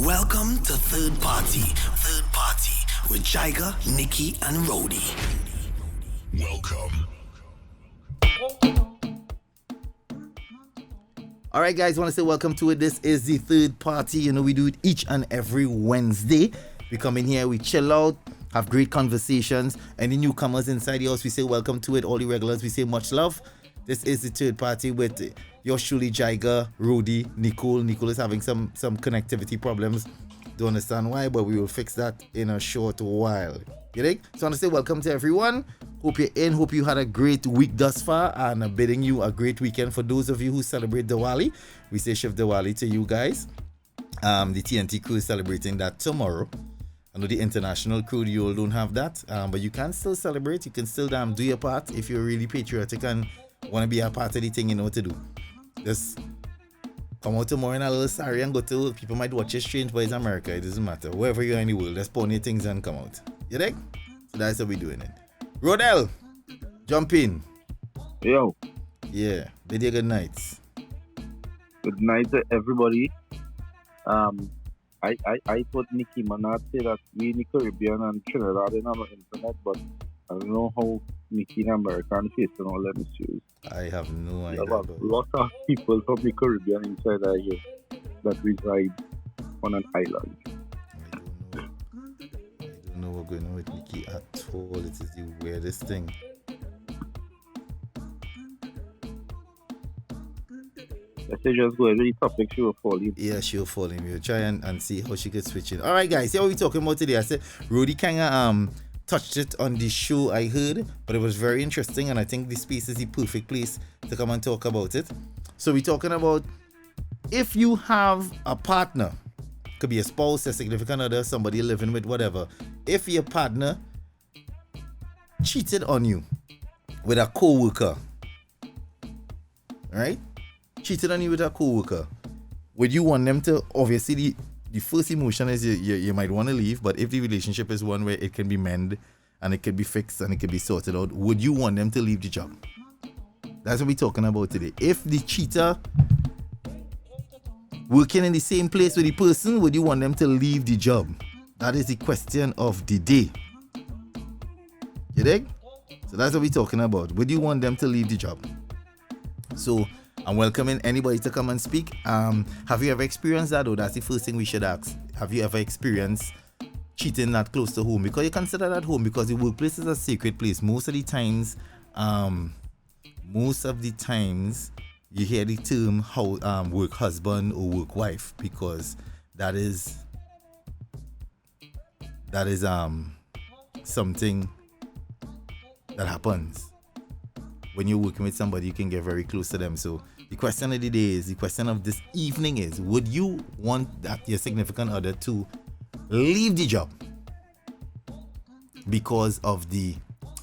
Welcome to Third Party with Jaiga, Nikki and Ro'dey. Welcome. All right, guys, want to say welcome to it. This is the Third Party. You know, we do it each and every Wednesday. We come in here, we chill out, have great conversations. Any newcomers inside the house, we say welcome to it. All the regulars, we say much love. This is the Third Party with yours truly, Jaiga, Ro'dey, Nicole. Nicole is having some connectivity problems. Don't understand why, but we will fix that in a short while. You think? So I want to say welcome to everyone. Hope you're in. Hope you had a great week thus far, and bidding you a great weekend. For those of you who celebrate Diwali, we say Shiv Diwali to you guys. The TNT crew is celebrating that tomorrow. I know the international crew, you all don't have that, but you can still celebrate. You can still do your part if you're really patriotic and want to be a part of the thing you know what to do. Just come out tomorrow in a little sari and go to work. People might watch it strange, but it's America. It doesn't matter. Wherever you're in the world, just pawn your things and come out. You think? So that's how we're doing it. Rodel, jump in. Yo. Yeah. Bid you good nights. Good night to everybody. I thought Nikki Manat say that we in the Caribbean and Trinidad didn't have internet, but I don't know how Nikki in America and face and all that issues. I have no idea. There are lots of people from the Caribbean inside here that reside on an island. I don't know what's going on with Nikki at all. It is the weirdest thing. Let's say just go ahead with the topic, she will fall in. Yeah, she'll fall in. We'll try and see how she could switch in. Alright guys, see what we're talking about today. I said Ro'dey kinda touched it on the show, I heard, but it was very interesting, and I think this space is the perfect place to come and talk about it. So we're talking about if you have a partner, could be a spouse, a significant other, somebody living with, whatever. If your partner cheated on you with a co-worker, right? Cheated on you with a co-worker, would you want them to, obviously the first emotion is you might want to leave, but if the relationship is one where it can be mended and it can be fixed and it can be sorted out, would you want them to leave the job? That's what we're talking about today. If the cheater working in the same place with the person, would you want them to leave the job? That is the question of the day. You dig? So that's what we're talking about. Would you want them to leave the job? So I'm welcoming anybody to come and speak. Have you ever experienced that? Or that's the first thing we should ask. Have you ever experienced cheating that close to home? Because you consider that home, because the workplace is a sacred place. Most of the times you hear the term work husband or work wife, because that is something that happens. When you're working with somebody, you can get very close to them. So the question of the day is, the question of this evening is, would you want that your significant other to leave the job because of the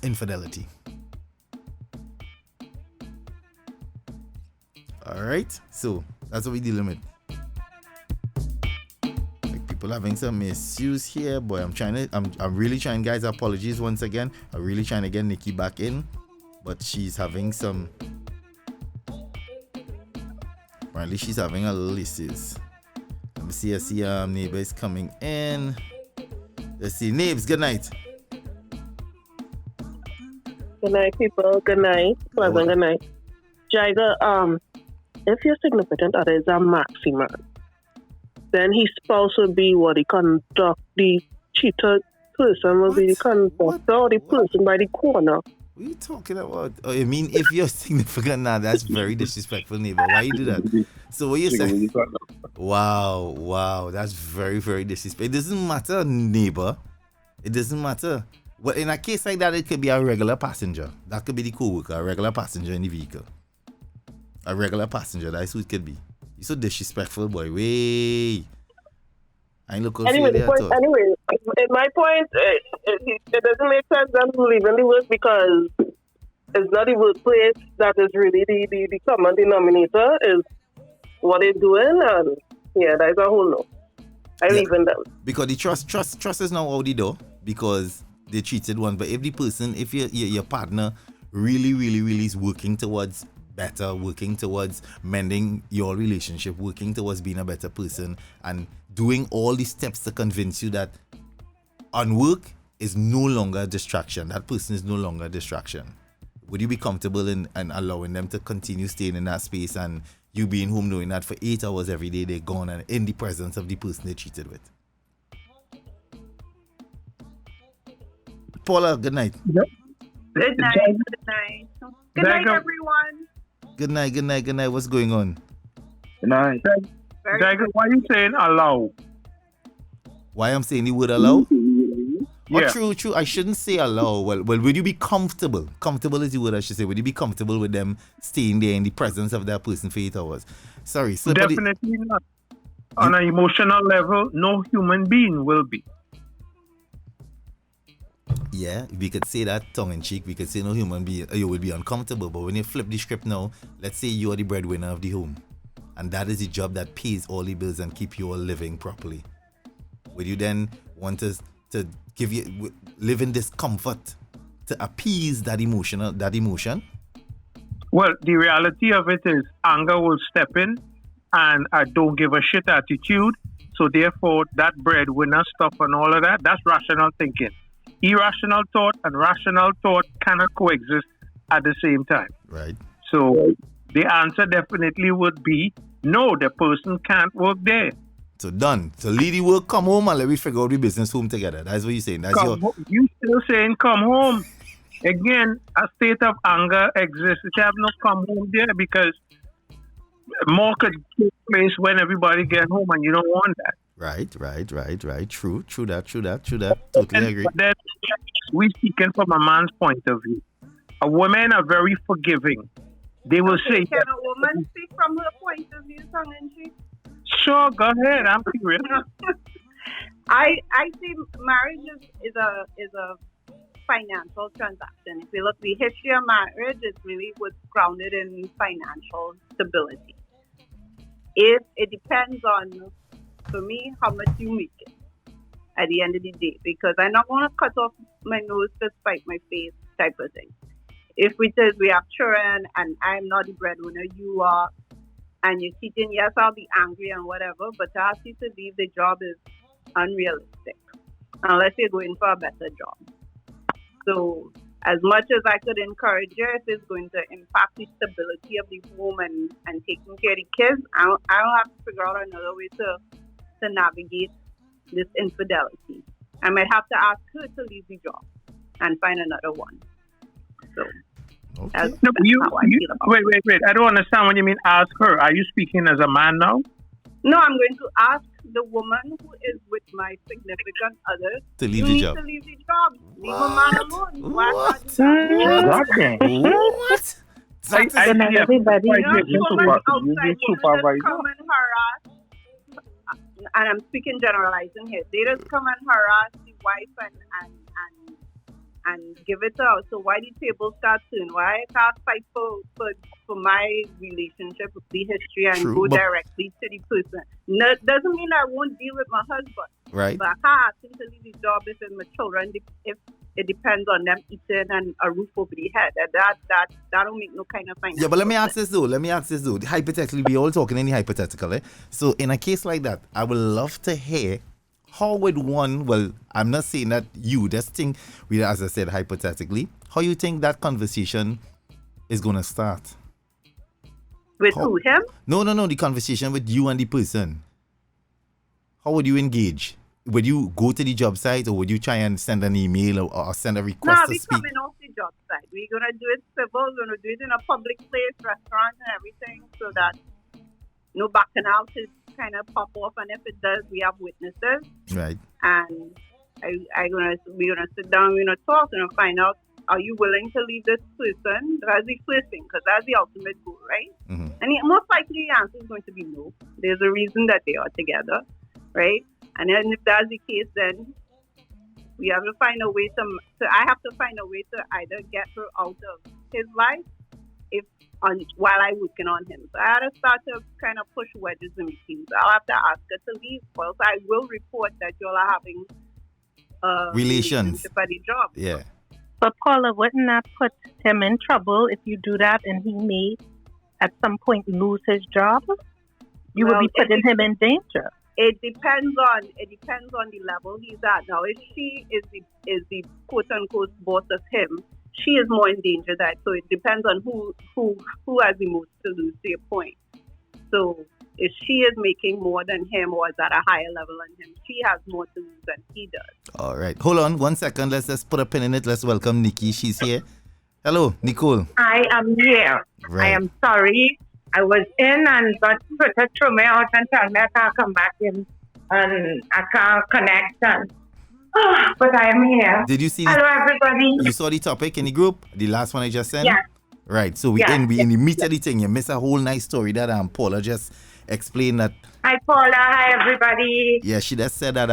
infidelity? All right, so that's what we're dealing with. Like, people having some issues here, boy. I'm really trying, guys. Apologies once again. I'm really trying to get Nikki back in, but she's having some. Apparently, she's having a little issues. Let me see. I see neighbor is coming in. Let's see, neighbors. Good night. Good night, people. Good night. Pleasant good night. Jaiga, if your significant other is a maxi man, then his spouse would be what? The cheated person will be the conductor or the person by the corner. What are you talking about? Oh, I mean, if you're significant, now that's very disrespectful, neighbor. Why you do that? So what you saying? Wow, that's very, very disrespectful. It doesn't matter, neighbor. It doesn't matter. Well, in a case like that, it could be a regular passenger. That could be the co-worker, a regular passenger in the vehicle. A regular passenger, that's who it could be. You're so disrespectful, boy. Way. I ain't looking anyway, for you anyway, my point, it doesn't make sense them leaving the work, because it's not the workplace that is really the common denominator, is what they're doing, and yeah, that's a whole no. I leave in them. Because the trust is now out the door, because they cheated one. But if the person, if your partner really is working towards better, working towards mending your relationship, working towards being a better person and doing all these steps to convince you that on work is no longer a distraction. That person is no longer a distraction. Would you be comfortable in allowing them to continue staying in that space and you being home knowing that for 8 hours every day they're gone and in the presence of the person they cheated with? Paula, good night. Good night. Good night. Good night, everyone. Good night. What's going on? Good night. Jaiga, why are you saying allow? Why I'm saying the word allow? Yeah. Oh, true. I shouldn't say allow. Well, would you be comfortable? Comfortable is the word I should say. Would you be comfortable with them staying there in the presence of that person for 8 hours? Sorry. So Definitely not. On an emotional level, no human being will be. Yeah, we could say that tongue in cheek. We could say no human being, you would be uncomfortable. But when you flip the script now, let's say you are the breadwinner of the home. And that is the job that pays all the bills and keep you all living properly. Would you then want to give you live in discomfort to appease that emotion? Well, the reality of it is anger will step in and a don't give a shit attitude. So therefore, that breadwinner stuff and all of that, that's rational thinking. Irrational thought and rational thought cannot coexist at the same time. Right. So the answer definitely would be no, the person can't work there. So done. So leave the work, come home and let me figure out the business home together. That's what you're saying. You still saying come home. Again, a state of anger exists. You have no come home there because more could take place when everybody get home and you don't want that. Right. True that. Totally agree. But then we speaking from a man's point of view. A women are very forgiving. They will say... Can a woman speak from her point of view, tongue in cheek? Sure, go ahead. I'm curious. I see marriage is a financial transaction. If you look at the history of marriage, it really was grounded in financial stability. If it depends on, for me, how much you make it at the end of the day, because I'm not going to cut off my nose to spite my face type of thing. If it is we have children and I'm not the breadwinner, you are, and you're cheating, yes, I'll be angry and whatever, but to ask you to leave the job is unrealistic unless you're going for a better job. So as much as I could encourage you, if it's going to impact the stability of the home and taking care of the kids, I'll have to figure out another way to navigate this infidelity. I might have to ask her to leave the job and find another one. So okay. that's No, how I feel about it. wait. I don't understand what you mean ask her. Are you speaking as a man now? No, I'm going to ask the woman who is with my significant other To leave the job. to leave the job. Leave a man alone. What? What? everybody. Using supervisor. Come and harass, and I'm speaking generalizing here. They just come and harass the wife and give it out. So why the table start turning? Why I can't fight for my relationship with the history and go directly to the person? No, doesn't mean I won't deal with my husband. Right. But I can't ask him to leave his job if it's my children, if it depends on them eating and a roof over the head. That don't make no kind of financial Yeah, but let me ask this though. Hypothetically, we all talking in the hypothetical. So in a case like that, I would love to hear how would one, well, I'm not saying that you, just think, as I said, hypothetically, how you think that conversation is going to start? With who, him? No, the conversation with you and the person. How would you engage? Would you go to the job site or would you try and send an email or send a request to speak? No, we're coming off the job site. We're going to do it civil. We're going to do it in a public place, restaurant and everything, so that no backing out is kind of pop off, and if it does, we have witnesses. Right. And we're gonna sit down, we're gonna talk, and find out, are you willing to leave this person? That's the first thing, because that's the ultimate goal, right? Mm-hmm. And most likely the answer is going to be no. There's a reason that they are together, right? And then if that's the case, then we have to find a way I have to find a way to either get her out of his life while I'm working on him. So I had to start to kind of push wedges in between. So I'll have to ask her to leave. Well, so I will report that y'all are having relationship at the job. Yeah. But Paula, wouldn't that put him in trouble if you do that and he may at some point lose his job? You would be putting him in danger. It depends on the level he's at. Now, if she is the quote unquote boss of him, she is more in danger that. So it depends on who has the most to lose, to your point. So if she is making more than him or is at a higher level than him, she has more to lose than he does. All right. Hold on 1 second. Let's just put a pin in it. Let's welcome Nikki. She's here. Hello, Nicole. I am here. Right. I am sorry. I was in and got Twitter threw me out and told me I can't come back in and I can't connect. But I am here. Did you see? Hello, everybody. You saw the topic in the group? The last one I just sent? Yeah. Right. So we in the meat of the thing. You miss a whole nice story that Paula just explained that. Hi, Paula. Hi, everybody. Yeah, she just said that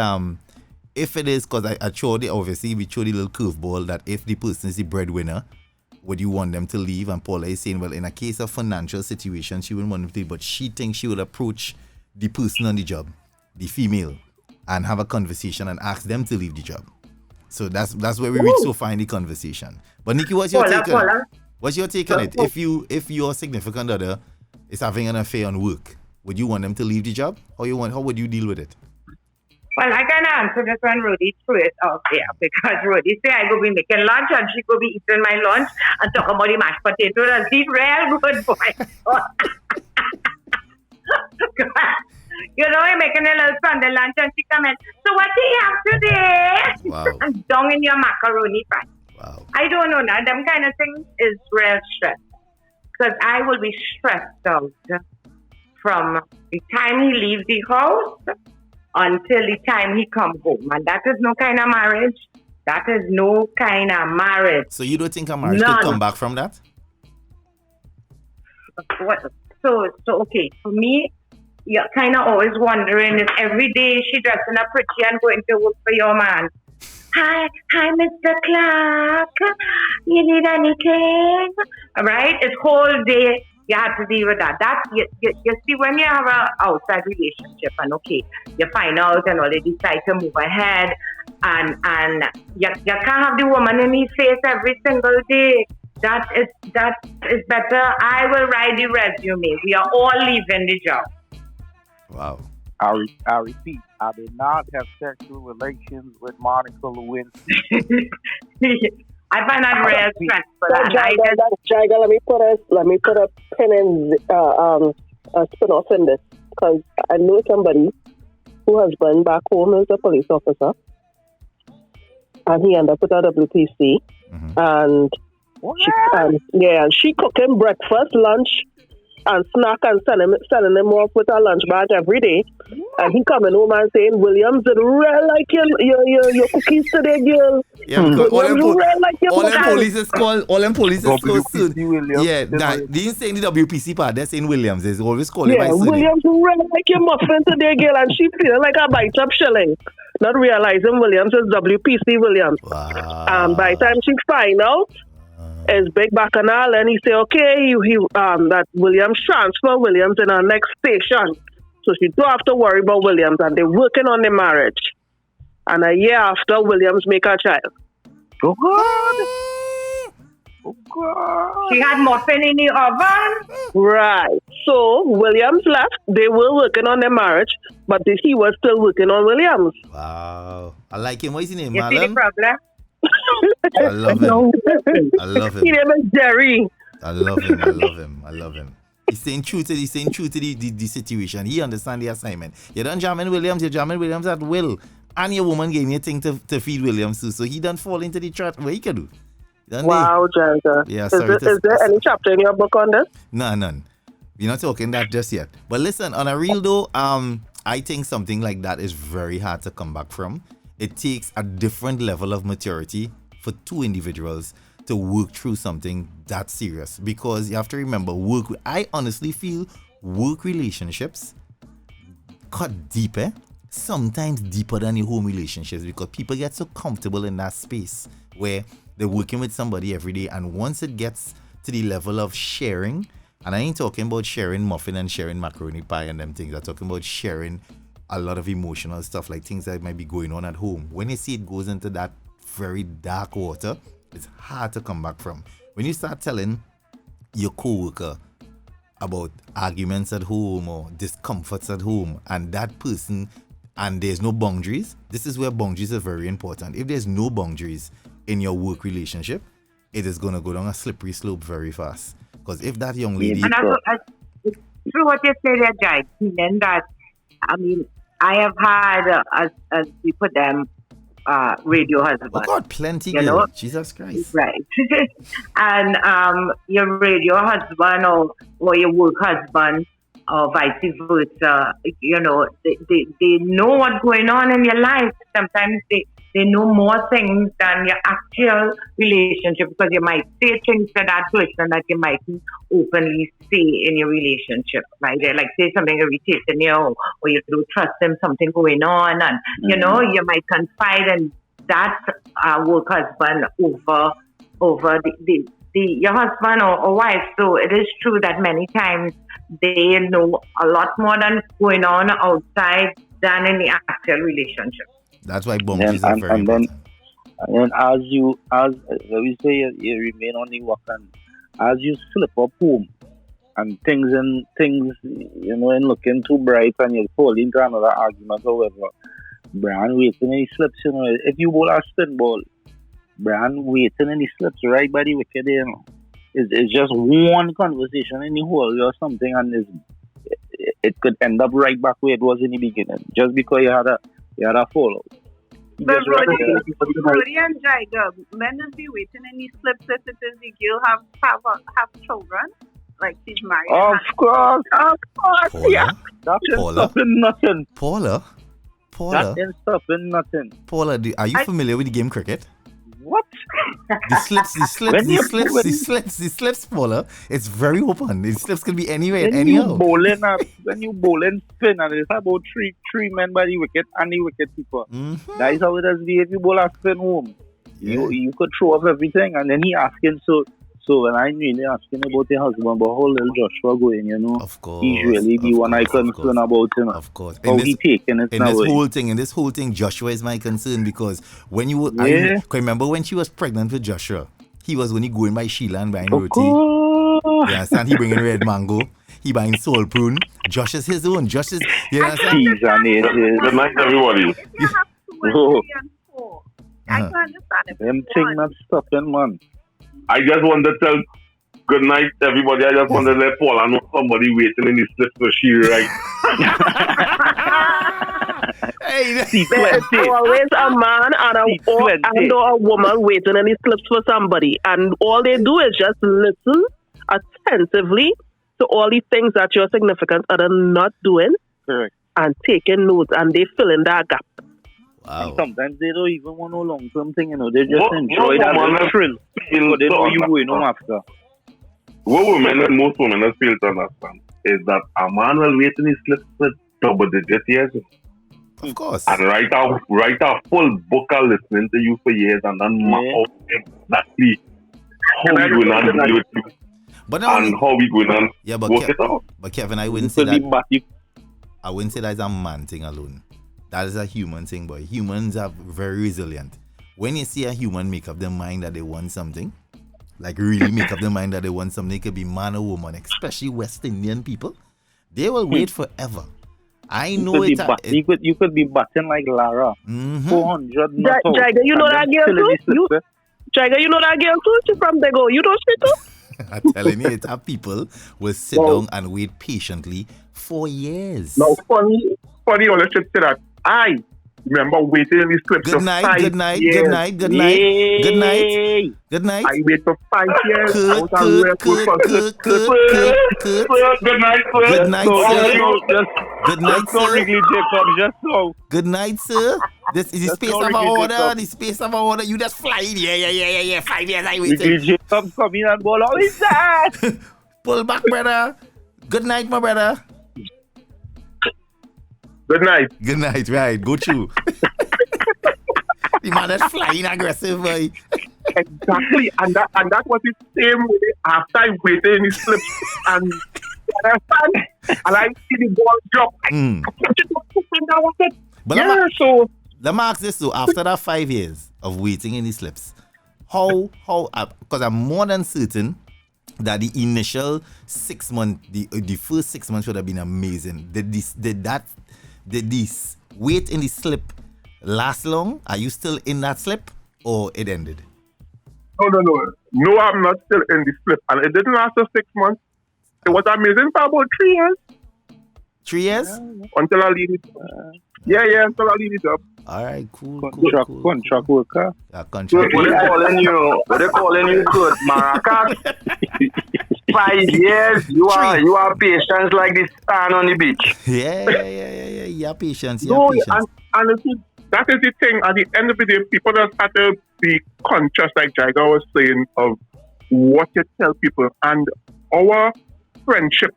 if it is, because I showed it, obviously, we showed the little curveball that if the person is the breadwinner, would you want them to leave? And Paula is saying, well, in a case of financial situation, she wouldn't want them to leave, but she thinks she would approach the person on the job, the female, and have a conversation and ask them to leave the job. So that's where we reach so far in the conversation. But Nikki, what's your take on it? What's your take on it? If your significant other is having an affair on work, would you want them to leave the job? How would you deal with it? Well, I can answer this when Ro'dey threw it out there because Ro'dey say I go be making lunch and she go be eating my lunch and talk about the mashed potato and see real good boy. You know, I'm making a little Sunday lunch and she come in. So what do you have today? Wow. I'm down in your macaroni fry. Wow. I don't know now. Them kind of things is real stress. Because I will be stressed out from the time he leaves the house until the time he come home. And that is no kind of marriage. That is no kind of marriage. So you don't think a marriage could come back from that? So okay, for me, you're kind of always wondering if every day she dressing up pretty and going to work for your man. Hi, Mr. Clark. You need anything? All right? It's whole day. You have to deal with that. You see, when you have an outside relationship and okay, you find out and all, they decide to move ahead and you can't have the woman in his face every single day. That is better. I will write the resume. We are all leaving the job. Wow. I repeat, I did not have sexual relations with Monica Lewinsky. I find that real stressful. Jaiga, let me put a pin in a spin off in this because I know somebody who has been back home as a police officer, and he ended up with a WPC, and she cooking breakfast, lunch, and snack and sending him off with a lunch bag every day. And he coming home and saying, Williams, did real like your cookies today, girl. Yeah, because all them police is called soon. Yeah, they didn't say in the WPC part, they're saying Williams. They always call him by surname. Williams real like your muffin today, girl, and she feeling like a bite up shilling. Not realizing Williams is WPC Williams. Wow. By the time she find out, it's big bacchanal, and he say, okay, that Williams transfer Williams in our next station. So she don't have to worry about Williams, and they're working on the marriage. And a year after, Williams make a child. Oh, God. Oh, God. She had muffin in the oven. Right. So Williams left. They were working on their marriage, but he was still working on Williams. Wow. I like him. What's his name, You Marlon? see the problem? I love him. I love him. His name is Jerry. I love him. He's staying true to the situation. He understands the assignment. You done jamming Williams at will. And your woman gave me a thing to feed Williams too. So he done fall into the trap. What he can do? Wow, Jaiga. Yeah, sorry. Is there any chapter in your book on this? No, none. We're not talking that just yet. But listen, on a real though, I think something like that is very hard to come back from. It takes a different level of maturity for two individuals to work through something that serious, because you have to remember I honestly feel work relationships cut deeper, sometimes deeper than your home relationships, because people get so comfortable in that space where they're working with somebody every day, and once it gets to the level of sharing, and I ain't talking about sharing muffin and sharing macaroni pie and them things, I'm talking about sharing a lot of emotional stuff, like things that might be going on at home. When you see it goes into that very dark water, it's hard to come back from. When you start telling your co-worker about arguments at home or discomforts at home, and that person, and there's no boundaries, this is where boundaries are very important. If there's no boundaries in your work relationship, it is going to go down a slippery slope very fast. Because if that young lady... And it's true what you say there, Jai, meaning that, I mean, I have had, as we put them, radio husband. Oh God, plenty, you girl. know? Jesus Christ. Right. And your radio husband or your work husband or vice versa, you know, they know what's going on in your life. Sometimes they know more things than your actual relationship, because you might say things to that person that you might openly say in your relationship, right? They like say something irritating you, or you don't trust them, something going on, and you know, you might confide in that work husband over your husband or wife. So it is true that many times they know a lot more than going on outside than in the actual relationship. That's why boundaries are very important. And then as we say, you remain on the walk, and as you slip up home and things, you know, and looking too bright and you fall into another argument or whatever, Brian waiting and he slips, you know. If you bowl a spin ball, Brian waiting and he slips right by the wicket, you know. It's just one conversation in the hole or something, and it could end up right back where it was in the beginning, just because you had a fallout. But Ro'dey and Jaiga, men will be waiting in these slips if it is the girl have children, like she's married. Of course, Paula? yeah. That ain't stopping nothing. Paula? That ain't stopping nothing. Paula, are you familiar with the game cricket? What? The slips, Paula. It's very open. The slips can be anywhere, anyhow. When you bowling spin, and it's about three men by the wicket and the wicket keeper. Mm-hmm. That is how it has been. If you bowl a spin home, you could throw off everything. And then he asking, so when I'm really asking about your husband, but how little Joshua going, you know? Of course. He's really the one I concern about, you know. Of course. How he taking it now. In this whole thing, Joshua is my concern, because when I remember when she was pregnant with Joshua, he was only going by Sheila and buying roti. You understand? He bringing red mango. He buying soul prune. Josh is his own. Josh is, you understand? Good night, everybody. I can understand it. Them thing not stopping, man. I just want to tell good night, everybody. I just want to let Paula know somebody waiting in the slip so she right. There's always a man and a woman waiting in the slips for somebody, and all they do is just listen attentively to all the things that your significant other not doing. Correct. And taking notes, and they fill in that gap. Wow. Sometimes they don't even want no long-term thing, you know. They just enjoy that little thrill. So they know you going home after. What women and most women fail to understand is that a man will wait in his slips for double-digit years. Of course. And write a full book of listening to you for years, and then map out exactly how we going on deal with you. And how we going on work it out. But Kevin, I wouldn't say that is a man thing alone. That is a human thing, boy. Humans are very resilient. When you see a human make up their mind that they want something, like really make up their mind that they want something, it could be man or woman, especially West Indian people, they will wait forever. I know it. You could be batting like Lara. 400. Jaiga, you know that girl too? Jaiga, you know that girl too? She's from Dago. You know she too? I'm telling you, it's how people will sit down and wait patiently for years. Now, funny all the shit to that. I remember waiting in these clips for 5 years. Good night. I wait for 5 years. Good night, sir. This is the space of our order. The space of our order. You just fly in. Yeah. 5 years I waited. Wrigley Jacob come in and ball. How is that? Pull back, brother. Good night, my brother. Good night, right. Go through. The man is flying aggressive, boy. Exactly. And that was the same way after I waited in his slips and I see the ball drop. Let me ask this though, after that 5 years of waiting in the slips, how because I'm more than certain that the initial 6 months, the first 6 months would have been amazing. Did this wait in the slip last long? Are you still in that slip or it ended? No, I'm not still in the slip. And it didn't last us 6 months. It was amazing for about 3 years. 3 years? Until I leave it. Until I leave it up. All right, cool. Contract worker. Yeah, contract. What they calling you good, Maracas? 5 years, you are patient like this stand on the beach. Yeah. You have patience. And that is the thing. At the end of the day, people just have to be conscious, like Jaiga was saying, of what you tell people. And our friendship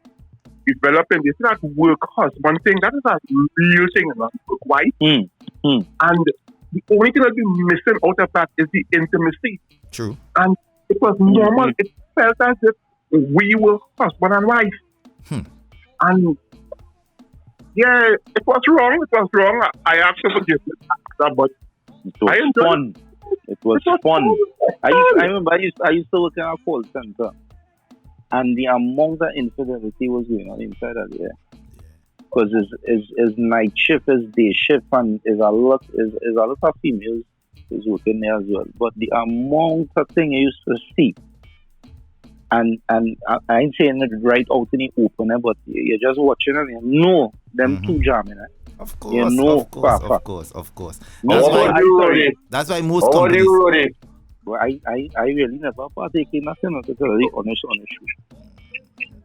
developing, it's not work husband thing. That is a real thing, not work wife. And the only thing that we're missing out of that is the intimacy. True. And it was normal. It felt as if we were husband and wife. And yeah, it was wrong. I asked for forgiveness, but it was fun. It was fun. I remember I used to work in a call center, and the amount of infidelity was going on inside of there. Because it's night shift, it's day shift, and is a lot of females is working there as well. But the amount of thing I used to see, and I ain't saying it right out in the open, but you're just watching and you know them two jamming. Of course, of course. That's why most companies. Well, I really never partake in nothing, to tell you the honest truth.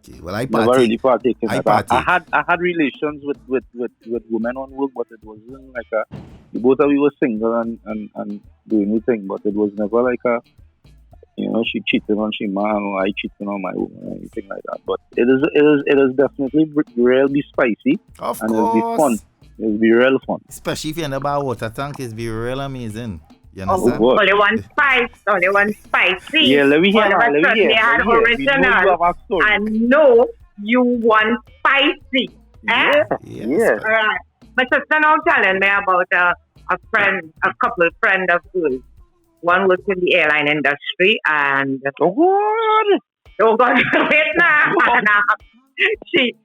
Okay, well, I never really partake in that. I had relations with women on work, but it wasn't like both of we were single and doing anything, but it was never like she cheated on she man or I cheated on my woman or anything like that. But it is definitely really spicy. Of course. It'll be fun. It'll be real fun. Especially if you're in a bar water tank, it'll be real amazing. You understand? Only one spicy. Yeah, let me hear. They had original. And no, you want spicy. Yeah. All right. My sister now telling me about a couple friend of hers. One works in the airline industry, and oh God, wait now. She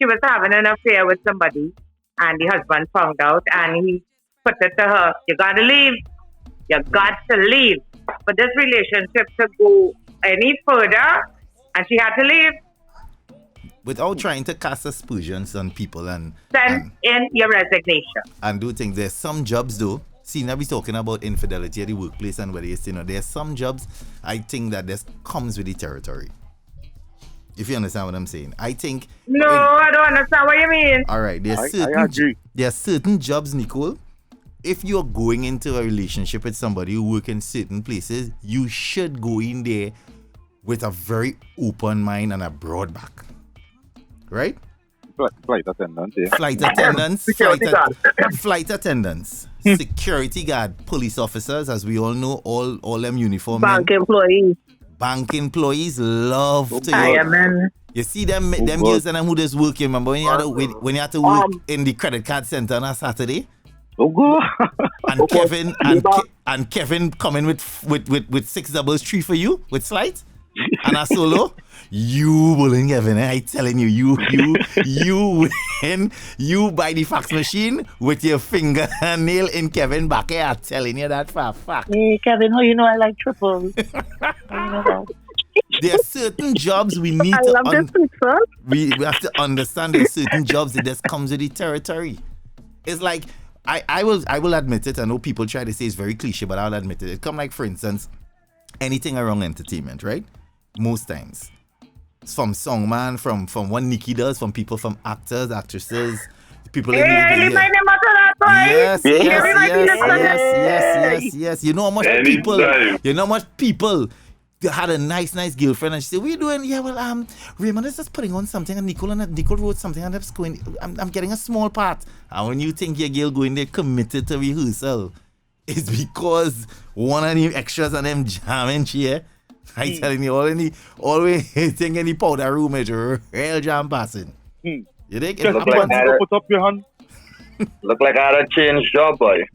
was having an affair with somebody, and the husband found out, and he put it to her, you got to leave for this relationship to go any further, and she had to leave. Without trying to cast aspersions on people and send in your resignation. And do things. There's some jobs though. See, now we're talking about infidelity at the workplace and whether there's some jobs I think that this comes with the territory. If you understand what I'm saying. I think I don't understand what you mean. Alright, there are certain jobs, Nicole. If you're going into a relationship with somebody who works in certain places, you should go in there with a very open mind and a broad back. Right? Flight attendants, yeah. Flight attendants, security guard, police officers, as we all know, all them uniform. Bank employees love to. You see them girls and them who just work. You remember when you had to work in the credit card center on a Saturday? Oh God! And Kevin coming with 633 for you with slides and a solo. You bullying Kevin, I telling you win. You by the fax machine with your fingernail in Kevin back here. I'm telling you that for a fact. Hey Kevin, how you know I like triples? There are certain jobs we need we have to understand. There are certain jobs that just comes with the territory. It's like I will admit it. I know people try to say it's very cliche, but I'll admit it. It come like, for instance, anything around entertainment, right? Most times. From songman, from what Nikki does, from people, from actors, actresses, people in the yes. You know how much people had a nice girlfriend and she said, what are you doing? Yeah, well, Raymond is just putting on something and Nicole wrote something and I'm getting a small part. And when you think your girl going there committed to rehearsal, it's because one of the extras and them jamming chair. I telling you, always think any powder room is real jam passing. You think? Look like put up your hand. Look like I had a change job, boy.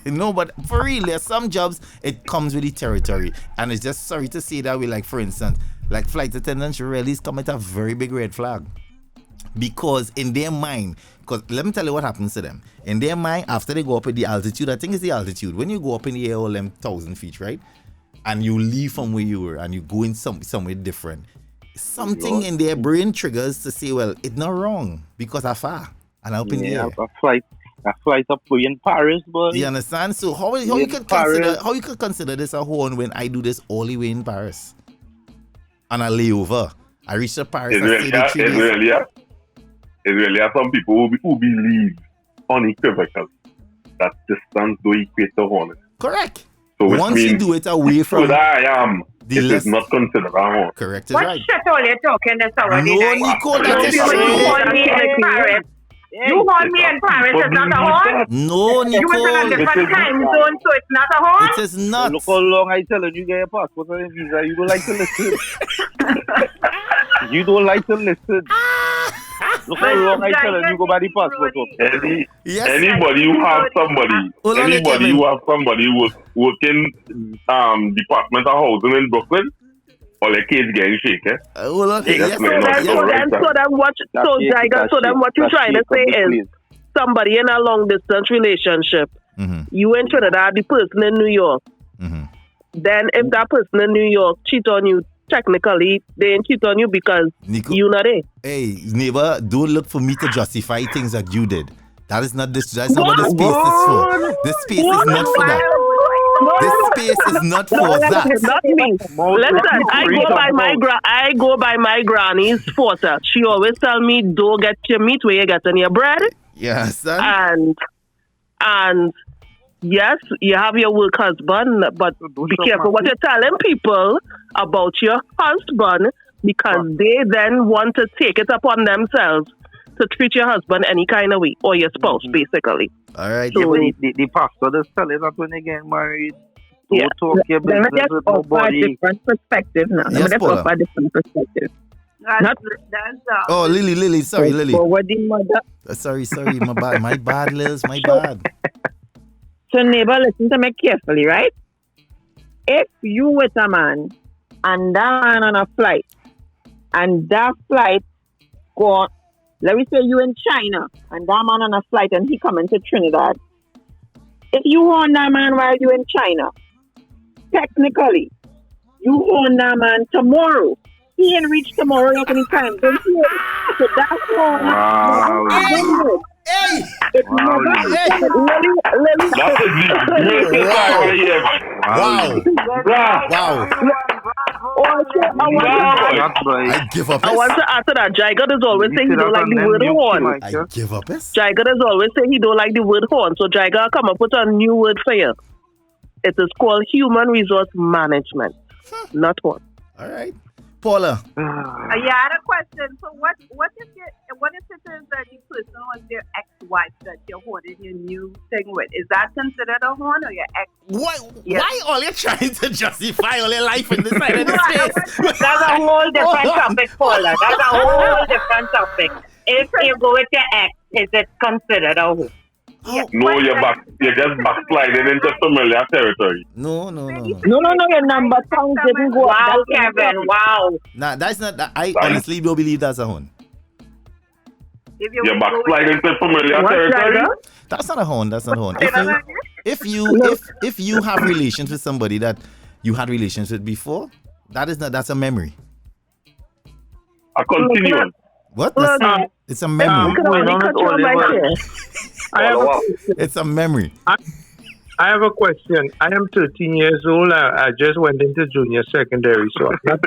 No, but for real, there's some jobs, it comes with the territory. And it's just sorry to say that way, like, for instance, like flight attendants really commit a very big red flag. Because in their mind, because let me tell you what happens to them. In their mind, after they go up at the altitude, I think it's the altitude. When you go up in the air all them 1,000 feet, right? And you leave from where you were and you go in somewhere different. Something in their brain triggers to say, well, it's not wrong because I'm far and I'm up in the air. A flight up in Paris, boy. You understand? So how you could consider this a horn when I do this all the way in Paris? And I lay over. I reach to Paris. It's really some people who believe unequivocally that distance do equate to horn. Correct. So once you do it away from where I am, it is not considered a horn. Correct. What shit all you talking this already? No, Nico, that is You hold me in Paris. You hold me in Paris, it's not a horn? No, Nico. You was in a different time zone, so it's not a horn? It is not. Look how long I tell you get your passport and visa. You don't like to listen. You don't like to listen. Look how long I tell you go by the passport. Anybody who have somebody who working Department of Housing in Brooklyn, all the kids getting shaken. So then what you're trying to say is somebody in a long distance relationship, you in Trinidad, the person in New York. Then if that person in New York cheat on you, technically they ain't cheat on you because you not there. Hey, neighbor, don't look for me to justify things that you did. That's not this. That's not what this space is for. This space is not for that. This space is not for that. Not me. Listen, I go by my granny's photo. She always tell me, don't get your meat where you get in your bread. Yes, son. And yes, you have your work husband, but be careful what you're telling people about your husband because they then want to take it upon themselves to treat your husband any kind of way, or your spouse, basically. All right. So, the pastor does tell you that when they get married, don't talk your business with nobody. A different perspective now. Yes, Paula. A different perspective. Oh, Lily, sorry, Lily. Forwarding mother. Sorry, my bad, Liz, my bad. So neighbor, listen to me carefully, right? If you with a man and that man on a flight and that flight go on, let me say you in China and that man on a flight and he coming to Trinidad. If you on that man while you in China, technically, you on that man tomorrow. He ain't reach tomorrow like any time. Don't you? So that's all. Wow. Hey! Wow. I give up. I want to answer that. Jaiga does always say he don't like the word horn. I give up. Jaiga does always say he don't like the word horn. So Jaiga come up with a new word for you. It is called human resource management, not horn. All right. Paula. I had a question. So what if it is that the person was your ex-wife that you're holding your new thing with? Is that considered a horn or your ex? Why all you trying to justify all your life in this side of the space? That's a whole different topic, Paula. That's a whole different topic. If you go with your ex, is it considered a horn? No, you're just backsliding into familiar territory. No. Your number tongue didn't go. Wow, Kevin. Wow. Nah, that's not. I honestly don't believe that's a horn. You're backsliding into familiar territory. That's not a horn. If you have relations with somebody that you had relations with before, that's a memory. A continuum. What? It's a memory. It's a memory. I have a question. I am 13 years old. I just went into junior secondary, so I'm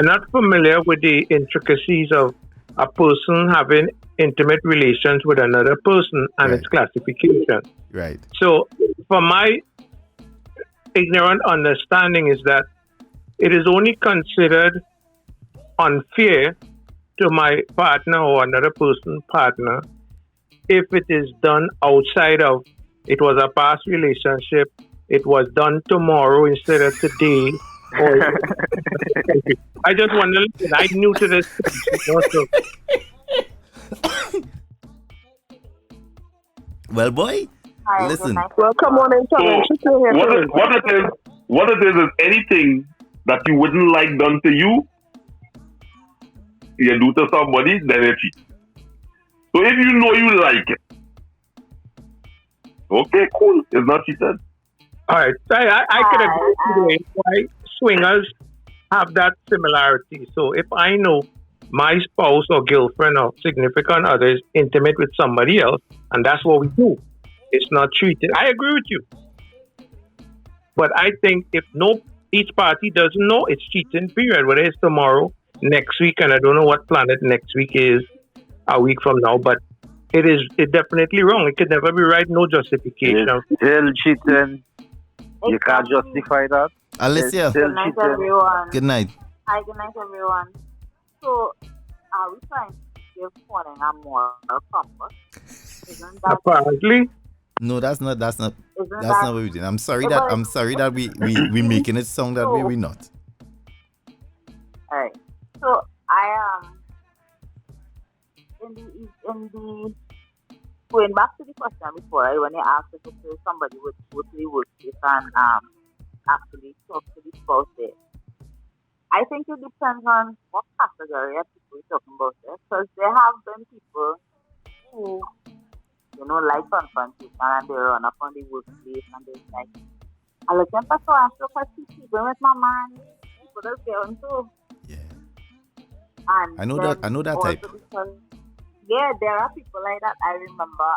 not familiar with the intricacies of a person having intimate relations with another person and its classification. Right. So, for my ignorant understanding is that it is only considered unfair to my partner or another person's partner if it is done outside of, it was a past relationship, it was done tomorrow instead of today. I just want to listen. I'm new to this. Well, boy, listen. Well, come on and tell us. What it is anything that you wouldn't like done to you, you do to somebody, then you cheat. So if you know you like it, okay, cool. It's not cheated. All right. I could agree today why swingers have that similarity. So if I know my spouse or girlfriend or significant other is intimate with somebody else, and that's what we do, it's not treated. I agree with you. But I think if each party doesn't know, it's cheating, period. Whether it's tomorrow, next week, and I don't know what planet next week is, a week from now, but it's definitely wrong. It could never be right, no justification. It's still cheating. You can't justify that. Alicia. Good night, everyone. Good night. Hi, good night, everyone. So, are we trying to give porning a moral compass? Isn't that Apparently. No, that's not what we're doing. I'm sorry that we making it sound that way. We're not. Alright. So I am in the going back to the question before, right, when you asked if somebody would go to the workplace and actually talk to the spouse there. I think it depends on what category of people you're talking about there. Because there have been people who, like confrontation and they run up on the workplace and they're like, I look at so and so because she's sleeping with my man. People just get on too. Yeah. And I know that type. Because, yeah, there are people like that. I remember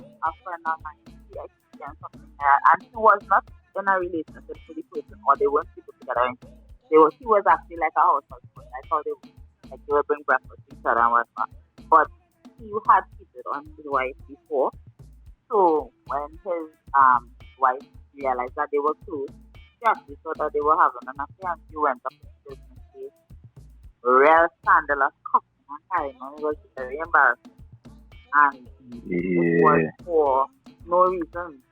a friend of mine, she experienced something like that, and she was not in a relationship with the person, or they weren't people together. She was actually like a household. I thought they would bring breakfast to each other and whatnot. But he had cheated on his wife before. So when his wife realized that they were close, she actually thought that they were having an affair, and she went up to the person's face. Real scandalous cussing and carrying on. It was very embarrassing. And it was for no reason.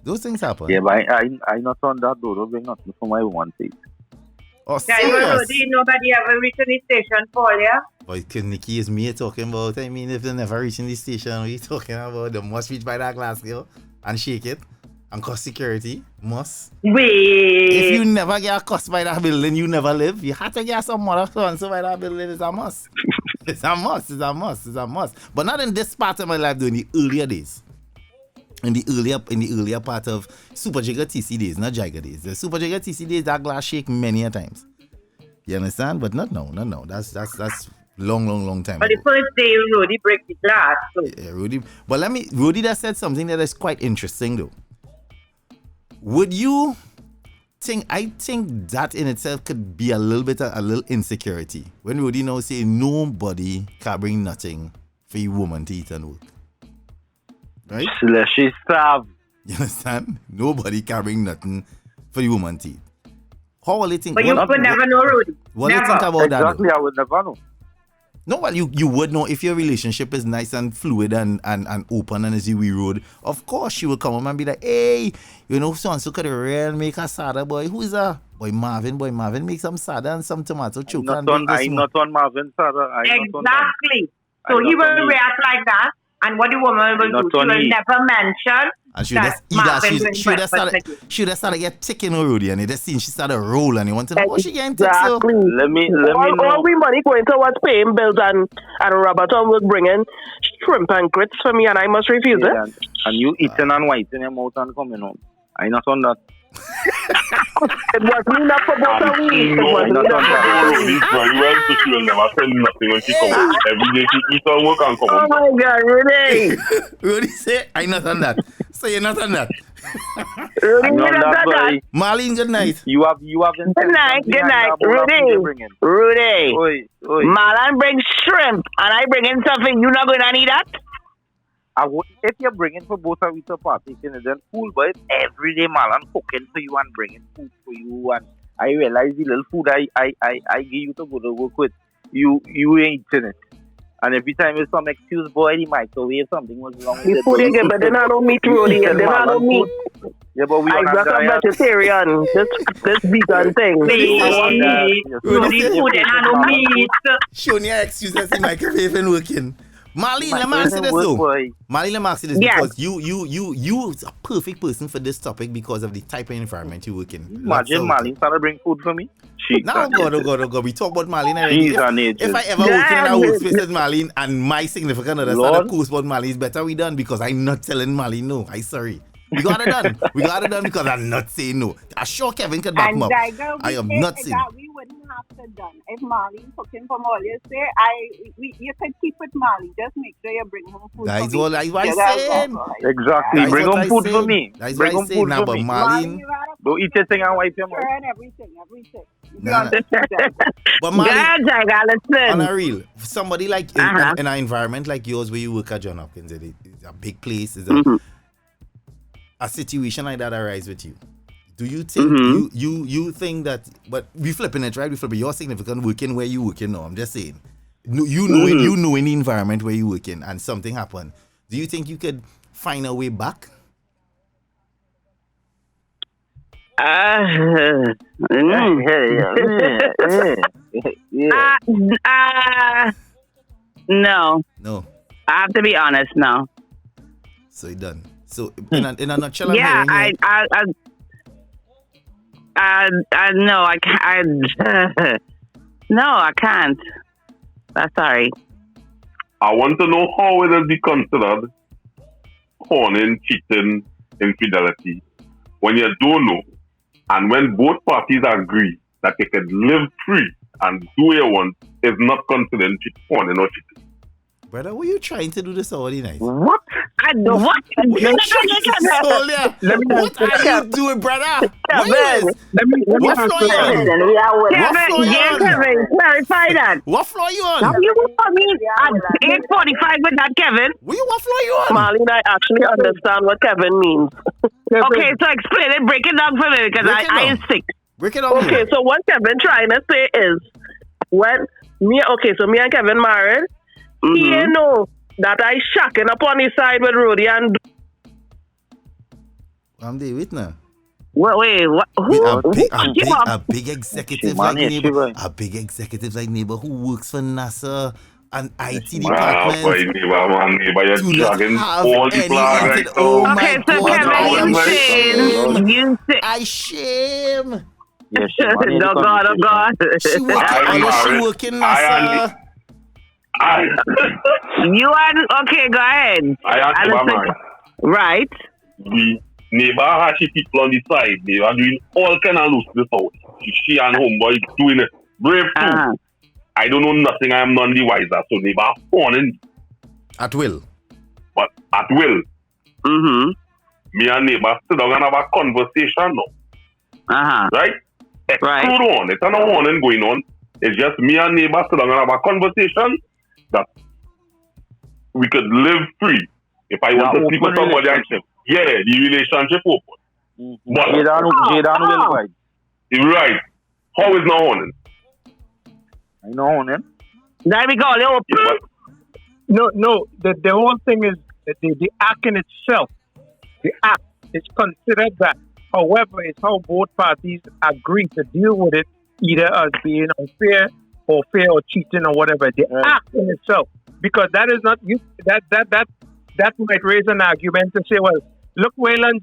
Those things happen. Yeah, but I not on that though. Don't bring nothing for my one thing. Oh, Jaiga TC, nobody ever reached the station, Paul, yeah? But Nikki is me talking about. I mean, if they never reach in the station, we talking about they must reach by that glass girl and shake it and cost security. Must. Wait. If you never get cussed by that building, you never live. You have to get some mother so by that building. It's a must. It's a must. But not in this part of my life, during the earlier days. In the earlier part of Super Jaiga TC days, not Jaiga days. The Super Jaiga TC days, that glass shake many a times. You understand? But not now. That's long time. But the first day, Ro'dey break the glass. So. Yeah, Ro'dey. But Ro'dey that said something that is quite interesting though. Would you think? I think that in itself could be a little insecurity. When Ro'dey now say nobody can bring nothing for a woman to eat and work. Right? She's starved. You understand? Nobody can bring nothing for the woman to eat. How will you think? But you would never know, Ro'dey. What do you think about that? Exactly, I would never know. No, well, you would know if your relationship is nice and fluid and open and as we road. Of course, she will come home and be like, hey, so and so could real make a sada boy. Who is that? Boy Marvin, make some sada and some tomato choke. I'm not on Marvin sada. Exactly. So he will react like that. And what the woman will do, she will never mention. And she would start to get ticking already, and it just seems she started roll, and you want to know what she getting tick. Exactly. Let me know. All we money going towards paying bills and Roberton was bringing shrimp and grits for me, and I must refuse it. And you eating and whiting your mouth and coming home. I not on that. It was me not for both of we. No, I not on that. This very well, so she will never tell you nothing when she comes home. Every day she eats and work and come home. Oh my God, Ro'dey. Ro'dey say, I not on that. So you're not on that. Ro'dey, not on that. Marlene, good night. You have good night. Ro'dey. Marlene brings shrimp, and I bring in something. You not going to need that? If you're bringing for both of you to partake in it, then cool, but it's every day Marlon cooking for you and bringing food for you, and I realize the little food I give you to go to work with, you ain't eating it. And every time there's some excuse, boy, the microwave, something was wrong with the food again, but then I don't meat, Ro'dey, and then I don't meat. Yeah, but we I got a vegetarian, this vegan thing. Ro'dey food and I don't meat. Showing your excuses, the microwave ain't working. Marlene, let me ask you this though. Marlene, let me ask you this because you a perfect person for this topic because of the type of environment you work in. Imagine Marlene trying to bring food for me. Now go. We talk about Marlene already. If I ever work in a workspace with Marlene and my significant other start to post about Marlene, it's better we done because I'm not telling Marlene no. I'm sorry. We got it done. We got it done because I'm not saying no. I'm sure Kevin can back him up. I am not saying that we wouldn't have to done. If Marlene cooking from all you say, you could keep it Marlene. Just make sure you bring home food. That's what I'm saying. Exactly. Bring home food for me. That's bring what I'm saying. Now, but Marlene, don't eat your thing and wipe your mouth. Everything. Nah. But Marlene, on a real, somebody like in an environment like yours where you work at John Hopkins, it's a big place. It's a situation like that arise with you. Do you think you think that? But we flipping it, right? We flipping your significant working where you working now. I'm just saying, you know in the environment where you working and something happened. Do you think you could find a way back? No. I have to be honest. No. So it done. So in a nutshell, no, I can't. No, I can't. Sorry. I want to know how it will be considered honing, cheating, infidelity when you don't know, and when both parties agree that they can live free and do what you want is not considered honing or cheating. Brother, what are you trying to do this already night? What? What are you doing, brother? Kevin, what floor you on? Kevin, clarify that. What floor you on? You want me at 8:45 with that, Kevin? What floor you on? Marlene, I actually understand what Kevin means. Okay, so explain it. Break it down for me because I am sick. Break it down. Okay, so what Kevin trying to say is me and Kevin married. He know that I shacking up on his side with Ro'dey and I'm there with now. Wait, what? A big executive like neighbor, who works for NASA and IT department. Okay, so Kevin, you say I shame. Oh God. She working NASA. You are okay. Go ahead. Right. The neighbor has people on the side. They are doing all kind of loose this house. She and homeboy doing it brave too. I don't know nothing. I am none the wiser. So neighbor phoning at will. But at will. Me and neighbor sit down and have a conversation now. Right. Exclude on. It's not warning going on. It's just me and neighbor sit down and have a conversation that we could live free. If I want to sleep with somebody, the relationship open. But Jaiga will right. Right. How is not honing? I know honing. There we go. No. The whole thing is the act in itself. The act is considered that. However, it's how both parties agree to deal with it, either as being unfair or fair or cheating or whatever. The act in itself, because that is not you. That might raise an argument to say, well, look, Waylon,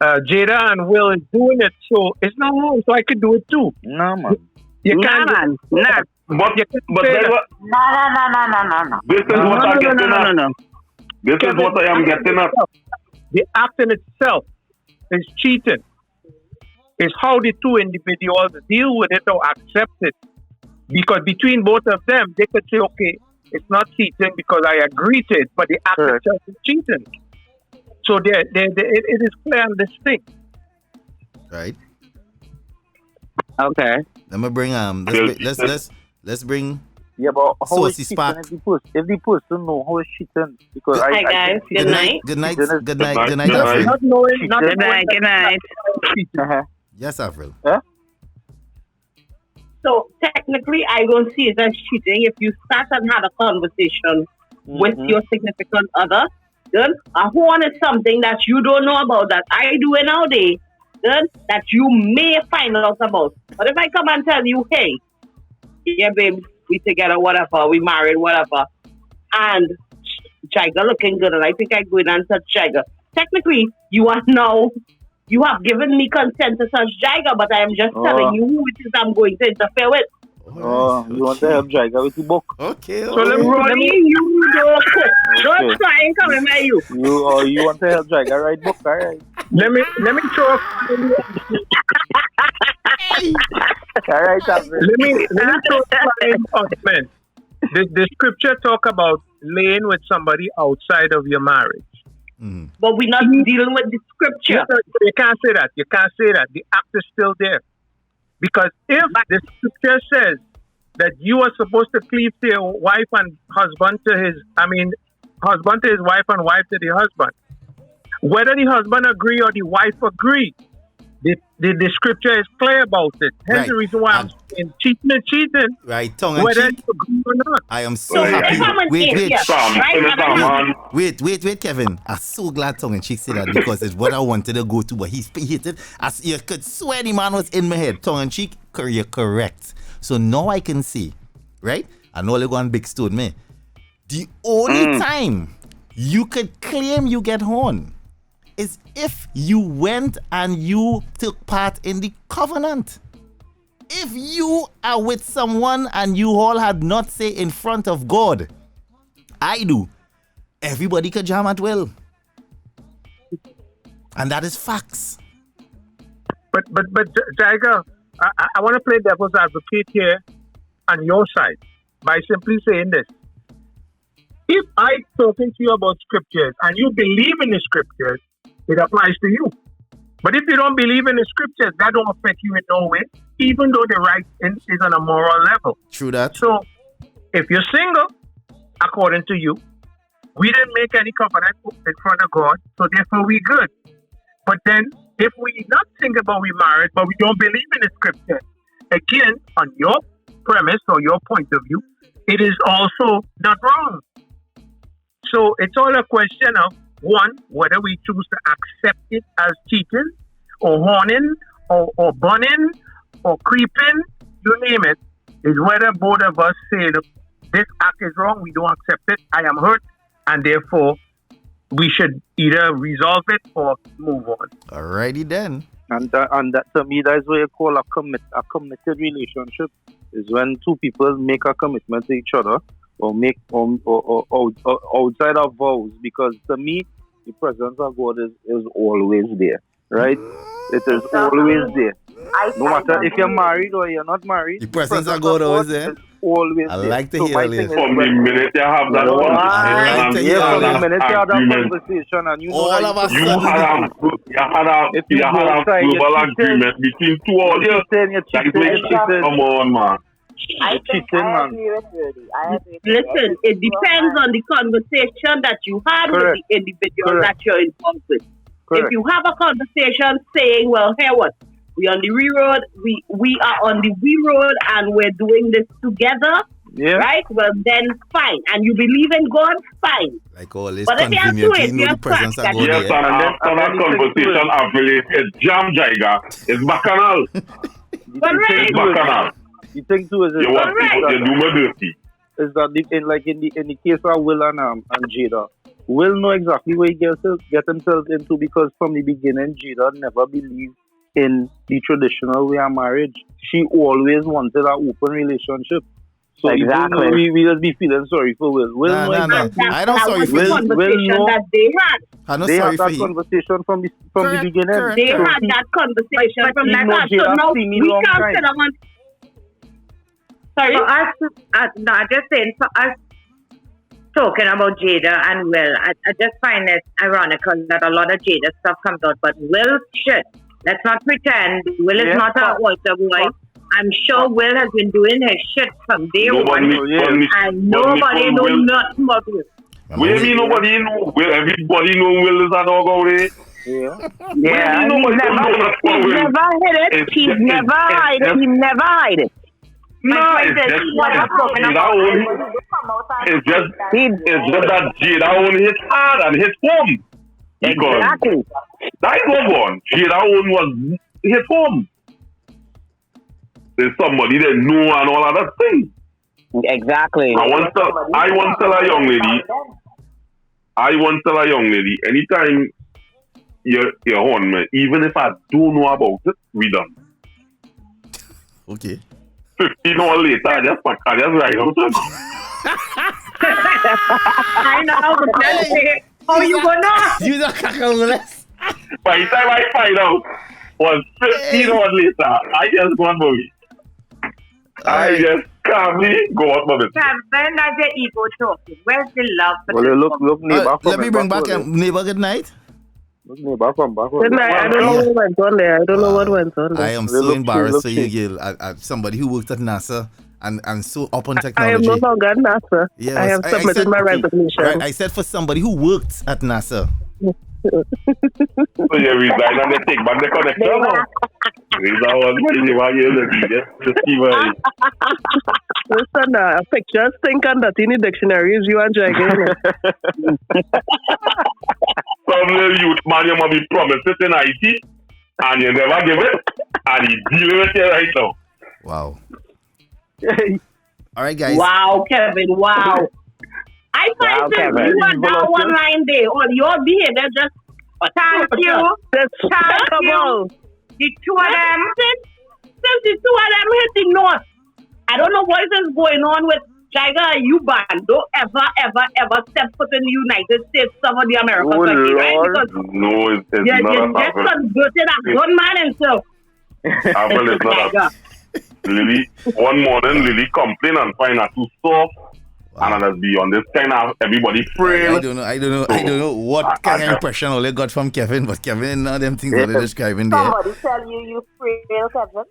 Jada and Will is doing it, so it's not wrong. So I could do it too. No, man. You can't. No. But This is what I am getting at. The act in itself is cheating. It's how the two individuals deal with it or accept it. Because between both of them, they could say, okay, it's not cheating because I agree to it, but the act itself is cheating. So it is clear and distinct. Right. Okay. Let me bring let's bring. Yeah, but how is cheating if the person know how is cheating? Because hi guys, good night. Good night. Good night. Yes, Avril. So technically, I don't see it as cheating if you start and have a conversation with your significant other. Then a horn is something that you don't know about that I do nowadays. Then that you may find out about. But if I come and tell you, hey, yeah, babe, we together, whatever, we married, whatever. And Jaiga looking good, and I think I go in and touch Jaiga. Technically, you have given me consent to touch Jaiga, but I am just telling you who it is I'm going to interfere with. You want to help Jaiga with the book? Okay. So let me you don't quit. Don't try and come in my you. You want to help Jaiga write book, all right? Let me throw. All right, let me throw an argument. The scripture talk about laying with somebody outside of your marriage. But we're not dealing with the scripture. You can't say that. You can't say that. The act is still there. Because if the scripture says that you are supposed to cleave to your wife and husband to husband to his wife and wife to the husband, whether the husband agree or the wife agree, the scripture is clear about it. Hence the reason why I'm saying cheating is cheating. Right, tongue and whether cheek. you agree or not. I am so happy. Wait, Kevin. I'm so glad tongue and cheek said that because it's what I wanted to go to, but he hit it. As you could swear the man was in my head. Tongue and cheek, you're correct. So now I can see, right? I know they're going big stone, man. The only time you could claim you get horn is if you went and you took part in the covenant. If you are with someone and you all had not say in front of God, I do, everybody could jam at will. And that is facts. But Jaiga, I want to play devil's advocate here on your side by simply saying this. If I'm talking to you about scriptures and you believe in the scriptures, it applies to you. But if you don't believe in the scriptures, that don't affect you in no way, even though the right is on a moral level. True that. So, if you're single, according to you, we didn't make any covenant in front of God, so therefore we good. But then, if we not single but we married, but we don't believe in the scripture, again, on your premise or your point of view, it is also not wrong. So, it's all a question of one, whether we choose to accept it as cheating or horning or burning or creeping, you name it, is whether both of us say, look, this act is wrong, we don't accept it, I am hurt, and therefore we should either resolve it or move on. Alrighty then. And that to me, that's what you call a committed relationship, is when two people make a commitment to each other or make or outside of vows, because to me the presence of God is always there, right? It is always there. No matter if you're married or you're not married, the presence of God always there. Always I like to hear this. From the minute you have that from the minute you have that conversation and you know all of us you had a global agreement between two of you. Come on, man. I agree with Ro'dey. Listen, it depends on the conversation that you had with the individual that you're involved with. If you have a conversation saying, well, hey, what? We're on the road, we are on the road and we're doing this together, right? Well, then fine. And you believe in God, fine. Like all this but if you have to it, the presence of God. Yes, and after that conversation, I've related Jam Jaiga. It's bacchanal. It's bacchanal. The thing too is you do me dirty. Is that in the case of Will and Jada, Will know exactly where he get himself into, because from the beginning Jada never believed in the traditional way of marriage. She always wanted an open relationship. So exactly, we just be feeling sorry for Will. Will know exactly. I don't sorry for Will. Conversation that they had. They had that conversation from the beginning. They had that conversation from that time. So now we can't sit on. Sorry? For us, no, I'm just saying, for us talking about Jada and Will, I just find it ironical that a lot of Jada stuff comes out, but Will shit. Let's not pretend Will is not an altar boy. I'm sure Will has been doing his shit from day one, and nobody knows nothing about Will. What do you mean nobody know? Will everybody know Will is a dog already? Yeah, he's never hid it. He's never hide it. He never hide it. No, it's just that Jada only hit hard and hit home. Exactly. That go on. Jada only was hit home. There's somebody that know and all of that thing. Exactly. I want to tell a young lady, anytime you're on me, even if I don't know about it, we done. Okay. 15 hours later, I just ride out. I know, but let's say, how you gonna? You don't cacaolas. By the time I find out, was 15 hours later, I just go on movie. I just calmly go out movie. Kevin, that's the ego talking. Where's the love? Well, look, neighbor. Let me bring back neighbor. Good night. Look, neighbor, come back. Good night. I don't know what went on there. I don't know what went on there. I am so embarrassed for you, Gil. Somebody who worked at NASA and so up on technology. I am no longer at NASA. Yes, I have submitted my resignation. Right, I said for somebody who worked at NASA. So you resign and they take back the connection. Listen, pictures think and that in the dictionary is you and Jaiga. Some little youth man, you must be promised it in IT and you never give it and he dealing with it right now. Wow. All right, guys. Wow, Kevin. Wow. I find that you are down one line there. Or your behavior just thank you. Thank you. The two of them, since the two of them hitting north, I don't know what is going on with Jaiga and you band. Don't ever step foot in the United States, some of the American country, right? Because no, it's not you just converted a gunman himself. Apple is not a Lily, one morning, Lily complain and find her too soft. Wow. And I'll be on this kind of everybody frail. I don't know what kind of impression I got from Kevin, but Kevin, none of them things that they're describing there. Somebody tell you frail, Kevin.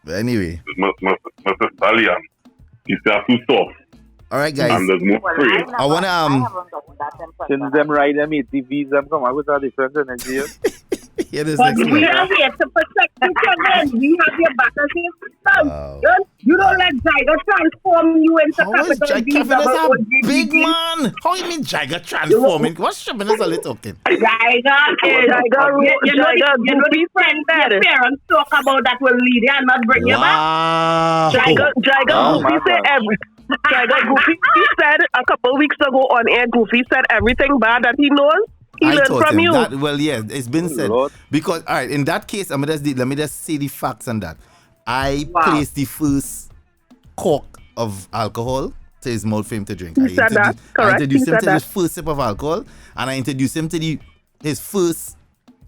But anyway. Mr. Stallion, he's too soft. All right, guys. And there's more frail. I want to Since them ride them ATVs, them come out with a different energy. But we are here to protect you, Kevin. We have your back as your son. You don't let Jaiga transform you into capital B. Kevin is a big man. How you mean Jaiga transforming? What's your business a little talking? Jaiga is you know the friends that your parents talk about that will lead you and not bring you back. Jaiga Goofy said a couple weeks ago on air, Goofy said everything bad that he knows. He learned from you. It's been said. Because, all right, in that case, let me just say the facts on that. I placed the first cork of alcohol to his mouth for him to drink. I introduced him to his first sip of alcohol, and I introduced him to his first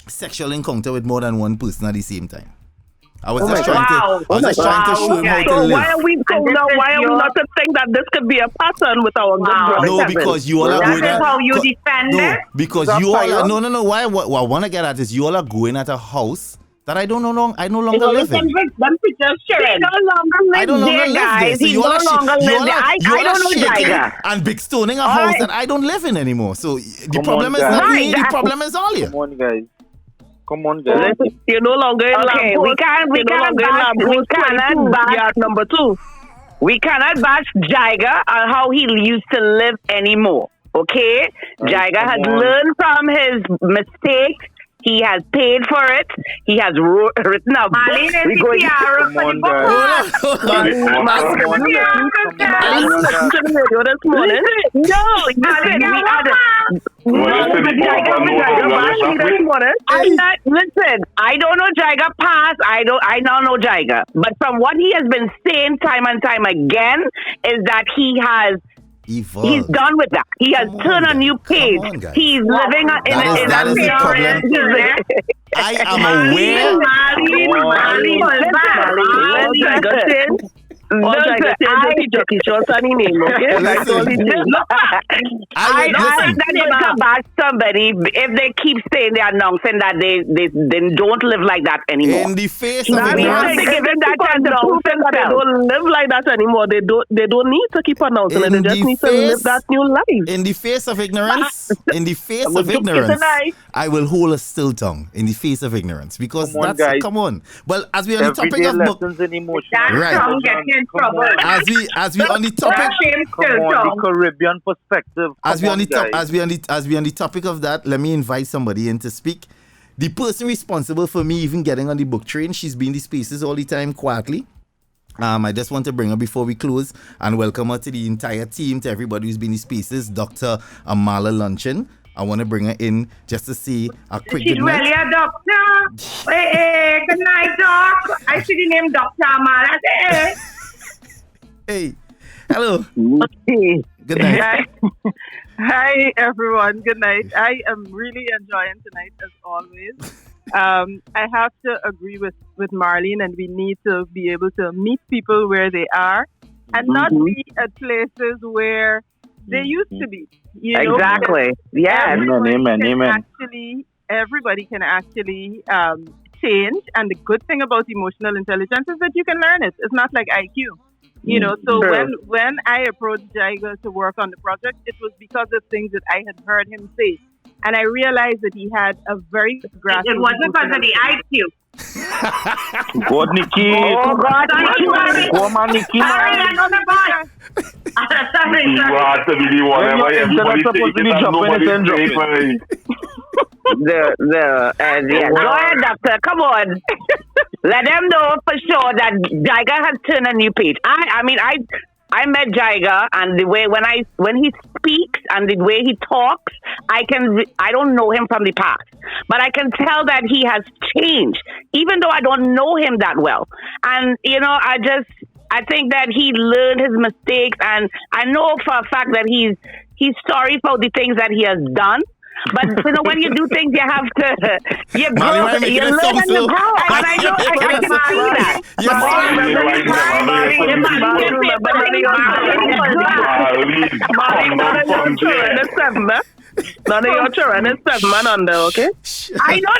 sexual encounter with more than one person at the same time. I was just trying to show him how to live. Why are we not to think that this could be a pattern with our good brother? No, because you all are going at how you defend it. Because you all are, no. Why? What I want to get at is you all are going at a house that I no longer live in. I don't longer live there. So you all are shaking and big stoning a house that I don't live in anymore. So the problem is not me. The problem is all you. Come on, guys. You're no longer in we cannot bash number 2. We cannot bash Jaiga on how he used to live anymore. Okay? Jaiga has learned from his mistakes. He has paid for it. He has written a book. Listen, I don't know Jaiga past. I don't know Jaiga. But from what he has been saying time and time again is that he has evolved. He's done with that. He has turned a new page. He's living in a problem. I am aware. I think that they come back somebody if they keep saying they're announcing that they don't live like that anymore. In the face of ignorance, they don't live like that anymore. They don't need to keep announcing it. They just need to live that new life. In the face of ignorance, I will hold a still tongue in the face of ignorance because come on. Well, as we are on the topic of book, right? As we on the topic, the Caribbean perspective. As we on the topic of that, let me invite somebody in to speak. The person responsible for me even getting on the book train, she's been in the spaces all the time quietly. I just want to bring her before we close and welcome her to the entire team, to everybody who's been in spaces. Dr. Amala Luncheon. I want to bring her in just to see a quick She's good night. really a doctor. Hey, good night, doc. I see the name Dr. Amala. Hey. Hey, hello. Okay. Good night. Hi, everyone. Good night. I am really enjoying tonight, as always. I have to agree with Marlene, and we need to be able to meet people where they are and not be at places where they used to be. You know, exactly. Yes. Amen. Everybody can actually change. And the good thing about emotional intelligence is that you can learn it. It's not like IQ. You know, so when I approached Jaiga to work on the project, it was because of things that I had heard him say. And I realized that he had a very good grasp. It wasn't because of the IQ. God, Nikki. Oh, God, Nikki. Go on, Nikki. Sorry, I know the boss. Sorry. You have to be the one. Everybody supposed to be jumping. Go ahead, doctor. Come on. Let them know for sure that Jaiga has turned a new page. I met Jaiga, and the way when he speaks and the way he talks, I don't know him from the past, but I can tell that he has changed, even though I don't know him that well. And you know, I think that he learned his mistakes, and I know for a fact that he's sorry for the things that he has done. But you know, when you do things, you have to you grow, you learn and you grow. And I know I can see that. None of your children is 7 and under, okay? I know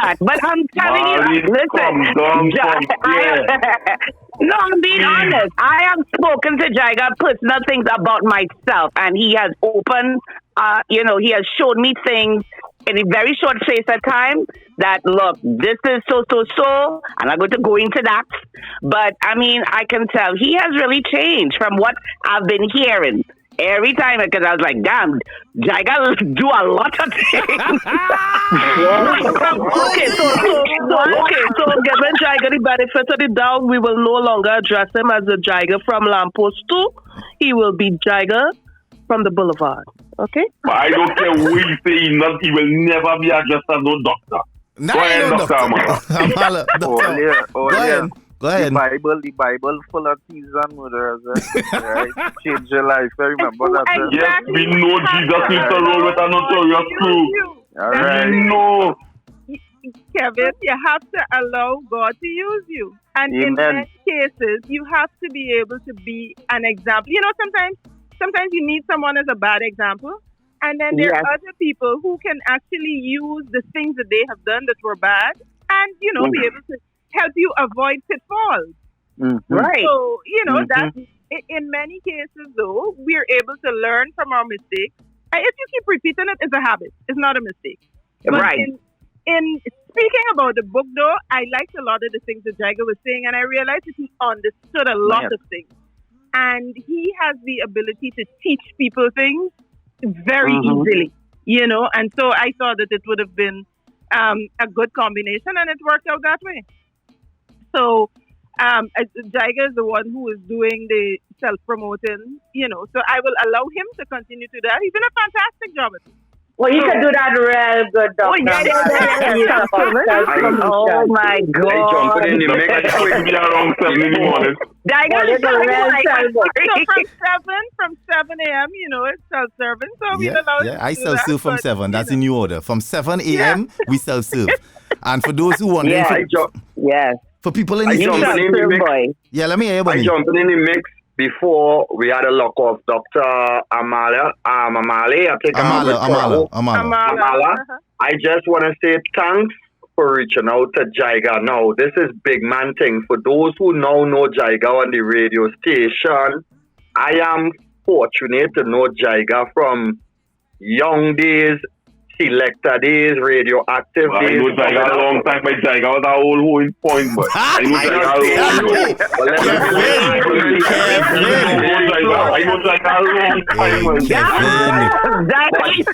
that, but I'm telling you, listen. No, I'm being honest. I have spoken to Jaiga personal things about myself, and he has opened, he has showed me things in a very short space of time that, look, this is so. I'm not going to go into that. But, I mean, I can tell he has really changed from what I've been hearing. Every time, because I was like, damn, Jaiga do a lot of things. So given Jaiga the benefit of the doubt, we will no longer address him as a Jaiga from Lamppost 2. He will be Jaiga from the Boulevard. Okay? But I don't care who you say he will never be addressed as no doctor. No, go ahead, Dr. Amala. Go ahead. The Bible full of thieves and murderers. Right? Change your life. I remember that. Yes, we know Jesus needs to roll with a notorious crew. All right. No. Kevin, you have to allow God to use you. And in many cases, you have to be able to be an example. You know, sometimes you need someone as a bad example. And then there are other people who can actually use the things that they have done that were bad and, you know, be able to help you avoid pitfalls. Right. So, you know, that in many cases, though, we're able to learn from our mistakes. And if you keep repeating it, it's a habit. It's not a mistake. But in speaking about the book, though, I liked a lot of the things that Jaiga was saying, and I realized that he understood a lot of things. And he has the ability to teach people things very easily, you know. And so I thought that it would have been a good combination, and it worked out that way. So Jaiga is the one who is doing the self-promoting, you know, so I will allow him to continue to do that. He's done a fantastic job at it. Well, you can do that real good, doctor. Oh my God. I jumped in the mix. I will be around 7 in the morning. From 7 a.m., you know, it's self-serving. So we allow I self-serve from 7. That's the new order. From 7 a.m., we self-serve. And for those who wondering, for people in the mix. Yeah, let me hear about I jumped in the mix before we had a lock of Dr. Amala. I just want to say thanks for reaching out to Jaiga. Now, this is big man thing. For those who now know Jaiga on the radio station, I am fortunate to know Jaiga from young days, selector days, radioactive days. I know Jaiga a long time, but Jaiga was a whole holding point. But I know Jaiga a long time.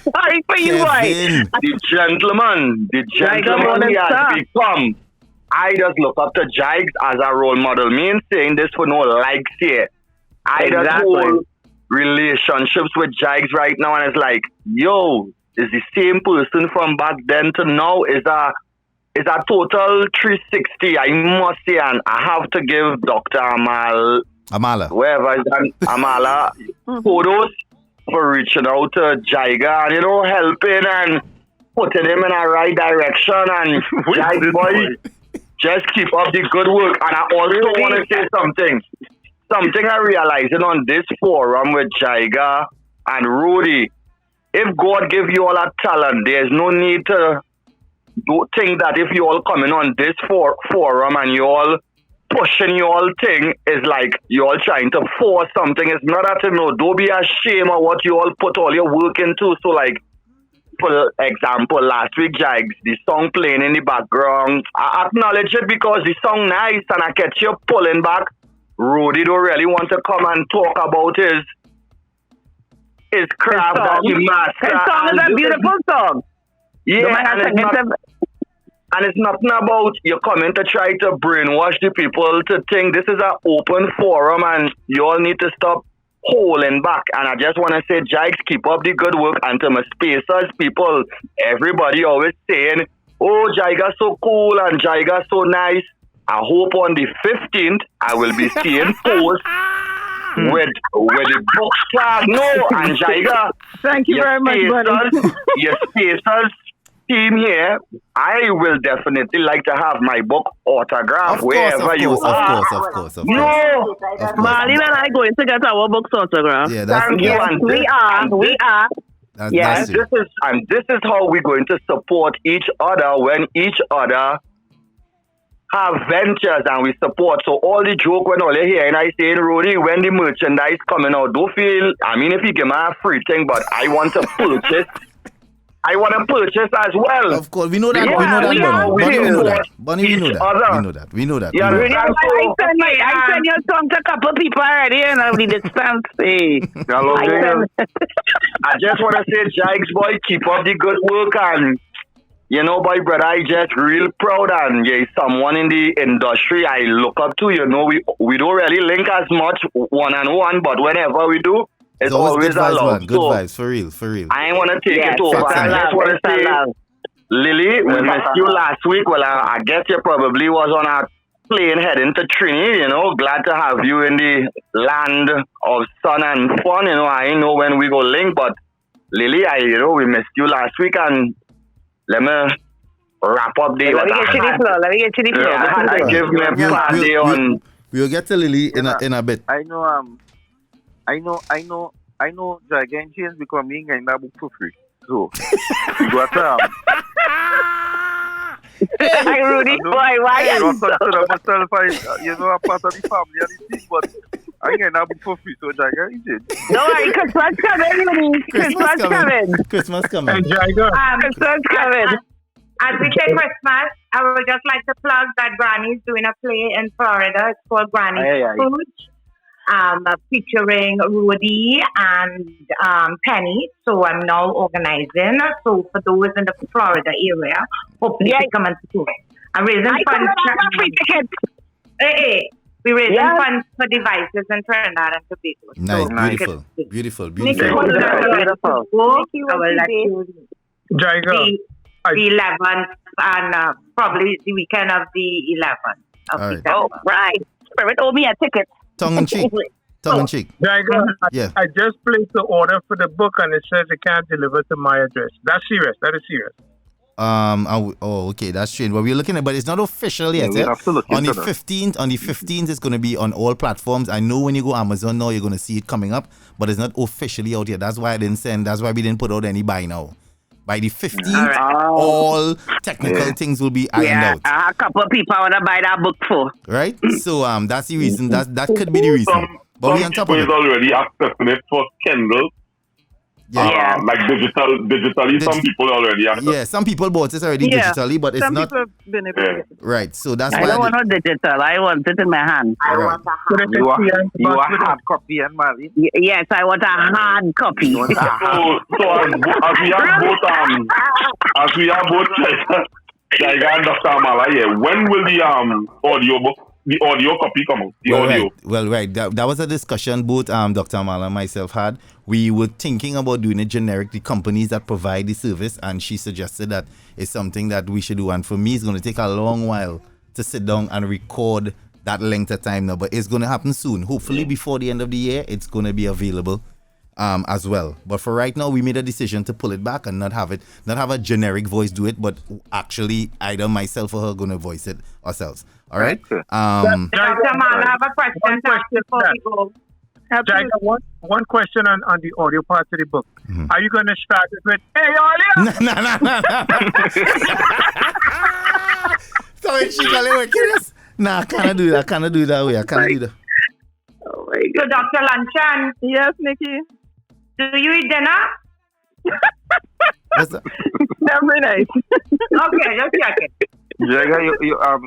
Sorry for you, boy. The gentleman he has become. I just look up to Jaigs as a role model. Me ain't saying this for no likes here. I just hold relationships with Jaigs right now, and it's like, yo, is the same person from back then to now. Is a total 360, I must say, and I have to give Dr. Amala, wherever is Amala, kudos for reaching out to Jaiga and, helping and putting him in a right direction. And Jaiga boy, just keep up the good work. And I also want to say something I realizing on this forum with Jaiga and Ro'dey. If God give you all a talent, there's no need to think that if you all coming on this forum and you all pushing your all thing is like you all trying to force something. It's not that, don't be ashamed of what you all put all your work into. So like, for example, last week, Jags, the song playing in the background, I acknowledge it because the song nice and I catch you pulling back. Ro'dey don't really want to come and talk about his craft that he mastered. His song is a beautiful song. Yeah, and it's nothing about you coming to try to brainwash the people to think this is an open forum and you all need to stop holding back. And I just want to say, Jags, keep up the good work. And to my spacers people, everybody always saying, oh, Jaiga so cool and Jaiga so nice. I hope on the 15th I will be seeing posts with the books class. No, and Jaiga. Thank you very much, buddy. Your spacers team here, I will definitely like to have my book autographed wherever you are. Of course. No, Marlene and I going to get our books autographed. Yeah, that's we are. Yes, this is how we're going to support each other when each other have ventures and we support. So all the joke when all you hear and I say, Ro'dey, when the merchandise coming out, don't feel, if you give me a free thing, but I want to purchase. I want to purchase as well. Of course, we know that. Bunny, we know that. We know that. Yeah, I send your song to a couple people already and I'll be distance. I just want to say, Jags boy, keep up the good work and boy, brother, I just real proud and someone in the industry I look up to. We don't really link as much one-on-one, but whenever we do, it's always a love. Good vibes, for real. I ain't want to take it over. I just want to say, Lily, we missed you last week. Well, I guess you probably was on a plane heading to Trini. Glad to have you in the land of sun and fun. I ain't know when we go link, but Lily, we missed you last week, and let me wrap up the. Let me get you the floor. I give me a party on. We'll get to Lily in a bit. I know Jaiga and James because me ain't that book for free. So you got Hey, Ro'dey, why I consider myself a part of the family and the team, but I ain't that book for free. So Jaiga and James. Don't worry, Christmas coming. Christmas coming. And Jaiga. Christmas coming. As we say Christmas, I would just like to plug that Granny's doing a play in Florida. It's called Granny's Food. Featuring Ro'dey and Penny. So I'm now organizing. So for those in the Florida area, hopefully they come and support. I'm raising funds. We're raising funds for devices in Trinidad and Tobago. Nice, so, beautiful. Beautiful. I will let you Jaiga. The 11th and probably the weekend of the 11th. Of December. Oh, right. Spirit owe me a ticket. Tongue in cheek. Jaiga, I just placed the order for the book and it says it can't deliver to my address. That's serious. That is serious. Okay, that's strange. But we're looking at, but it's not official yet. We have to look on the into that. 15th, it's going to be on all platforms. I know when you go Amazon now, you're going to see it coming up, but it's not officially out yet. That's why we didn't put out any buy now. By the 15th, all technical things will be ironed out. A couple of people I want to buy that book for. Right? So that's the reason. That could be the reason. But we on top of it. Already accepting it for Kindle. Yeah. Like digitally, some people already have. Yeah, some people bought it already digitally, but it's some not. People have been able to get it. Right, so that's I why. don't want no digital. I want it in my hand. I want a hard You are hard copy and Marlene? Yes, I want a hard copy. So as we have both Jaiga and Dr. Amala, yeah. When will the audio copy come out? The audio. Right. That was a discussion both Dr. Amala and myself had. We were thinking about doing it generic, the companies that provide the service, and she suggested that it's something that we should do. And for me, it's going to take a long while to sit down and record that length of time now, but it's going to happen soon. Hopefully before the end of the year, it's going to be available as well. But for right now, we made a decision to pull it back and not have a generic voice do it, but actually either myself or her going to voice it ourselves. All right? Dr. Mala, I have a question before we go. Jaiga, one question on the audio part of the book. Mm-hmm. Are you going to start it with, hey, Aulia? Sorry, she can't this. Nah, I cannot do that. I cannot do that way. I cannot do that. Oh my God. So, Dr. Lanchan. Yes, Nikki. Do you eat dinner? Every night. Okay, just checking. Jaiga,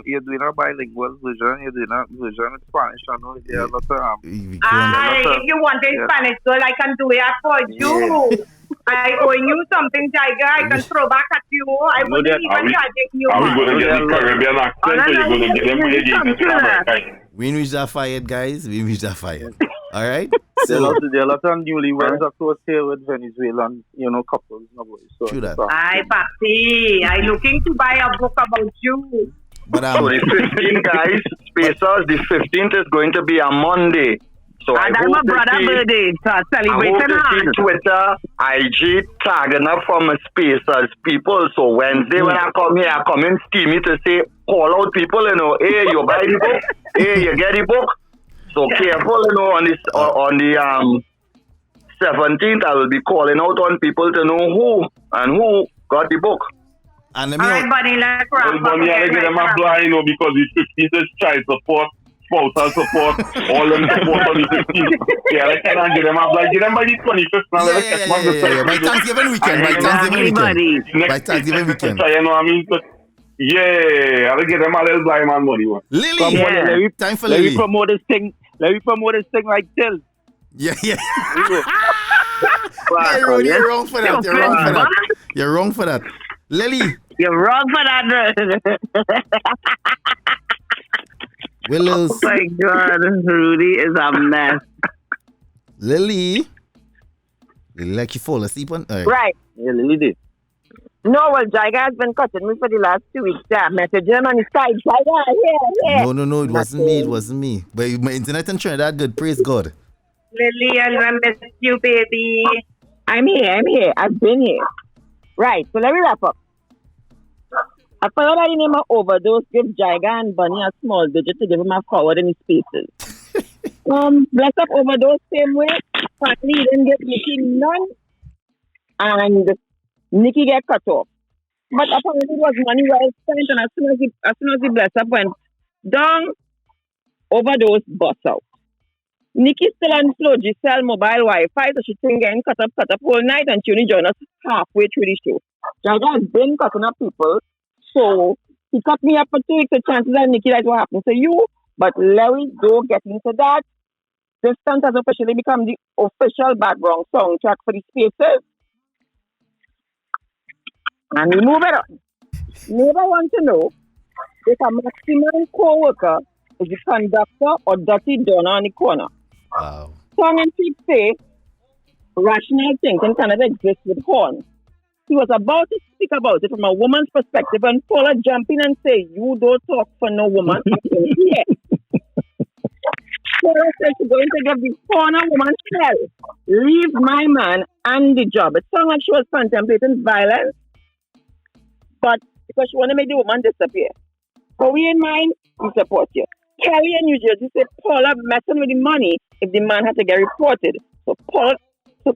you're doing a bilingual version. You're doing a version in Spanish. I know there are lots of if you want in Spanish, so I can do it for you. I owe you something, Jaiga. I can throw back at you. I wouldn't even charge you. Are we going to get the Caribbean accent or you're going to get them American? We ain't reached that fired, guys. We ain't reached that fired. All right? There are lots of newlyweds across here with Venezuelan, couples. So true that. Hi, Papi. I'm looking to buy a book about you. But, so the 15th, guys, Spacers, the 15th is going to be a Monday. So and that's my brother's birthday, so celebrating I hope to see Twitter, IG tagging up from Spacers people. So Wednesday when I come here, I come in steamy to say, call out people, hey, you buy the book, hey, you get the book. So careful, on the 17th, I will be calling out on people to know who got the book. And all right, buddy, let's wrap up. Money, I get them a blind, because the 15th is child support, spousal support, all them support on the 15th. Yeah, I cannot get them a blind. Get them by the 25th now. Yeah. By Thanksgiving weekend. By Thanksgiving weekend. You know what I mean? Yeah, I'll get them a little blind man money. Lily, time for Lily. Let me promote this thing like Till. Yeah. You're wrong for that. You're wrong for that. Lily. You're wrong for that. Willows. Oh my God, Rudy is a mess. Lily, like you fall asleep on? Right. Yeah, Lily did. No, well, Jaiga has been cutting me for the last 2 weeks. Yeah, messaging on his side. Jaiga, yeah. No, it wasn't me. But my internet in Trinidad good, praise God. Lily, I miss you, baby. I'm here. I've been here. Right, so let me wrap up. I found out the name of Overdose give Jaiga and Bunny a small digit to give him a forward in his spaces. Bless up Overdose same way. Partly he didn't get Nikki none. And Nikki get cut off. But apparently it was money well spent, and as soon as the Bless up went down, Overdose bust out. Nikki still on slow Giselle mobile Wi-Fi, so she think getting cut up whole night, and she only joined us halfway through the show. Jaiga has been cutting up people, so he cut me up for 2 weeks. The chances are, Nikki, that's what happened to you. But Larry, don't get into that. This stunt has officially become the official background soundtrack for the Spaces. And we move it on. Never want to know if a maximum co-worker is the conductor or dirty donor on the corner. Wow. Tongue and cheek say rational thinking cannot exist with horns. He was about to speak about it from a woman's perspective, and Paula jump in and say, "You don't talk for no woman." Yeah. Paula said she's going to give the corner woman hell. Leave my man and the job. It sounded like she was contemplating violence, but because she want to make the woman disappear. But we in mind, we support you. Kelly in New Jersey said Paula messing with the money if the man had to get reported. So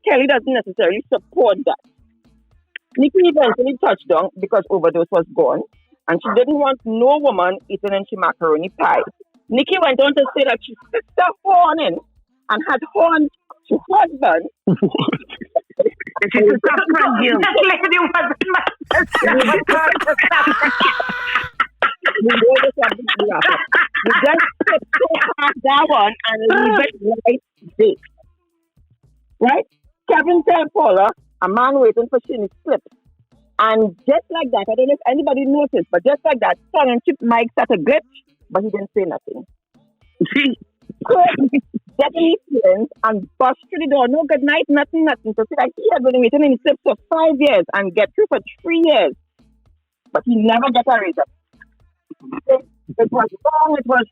Kelly doesn't necessarily support that. Nikki eventually touched down because Overdose was gone, and she didn't want no woman eating into macaroni pie. Nikki went on to say that she sister horning and had horned her husband. She was suffering you. That lady wasn't my sister. We just put that one and leave it right there. Right? Kevin tell Paula, a man waiting for Shinny slips And just like that, I don't know if anybody noticed, but just like that, tongue and chip Mike started a glitch, but he didn't say nothing. Getting his feelings and bust through the door. No good night, nothing. So see, like he had been waiting in his tips for 5 years and get through for 3 years. But he never got a raise up. It was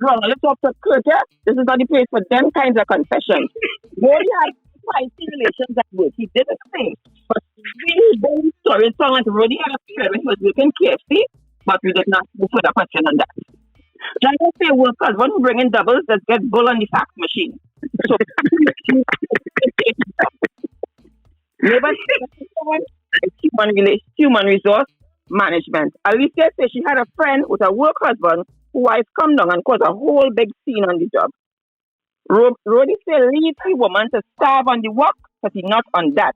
wrong. Let's talk to Curtis. This is not the place for them kinds of confessions. Ro'dey had 5 relations at work. He didn't say. But really, very sorry. Song like Ro'dey had a period when he was working KFC, but we did not move further question on that. Jaiga say workers, one who bring in doubles, just get bull on the fax machine. So, labor human resource management. Alicia says she had a friend with a work husband who wife come down and cause a whole big scene on the job. Ro'dey say leave the woman to starve on the work, but he's not on that.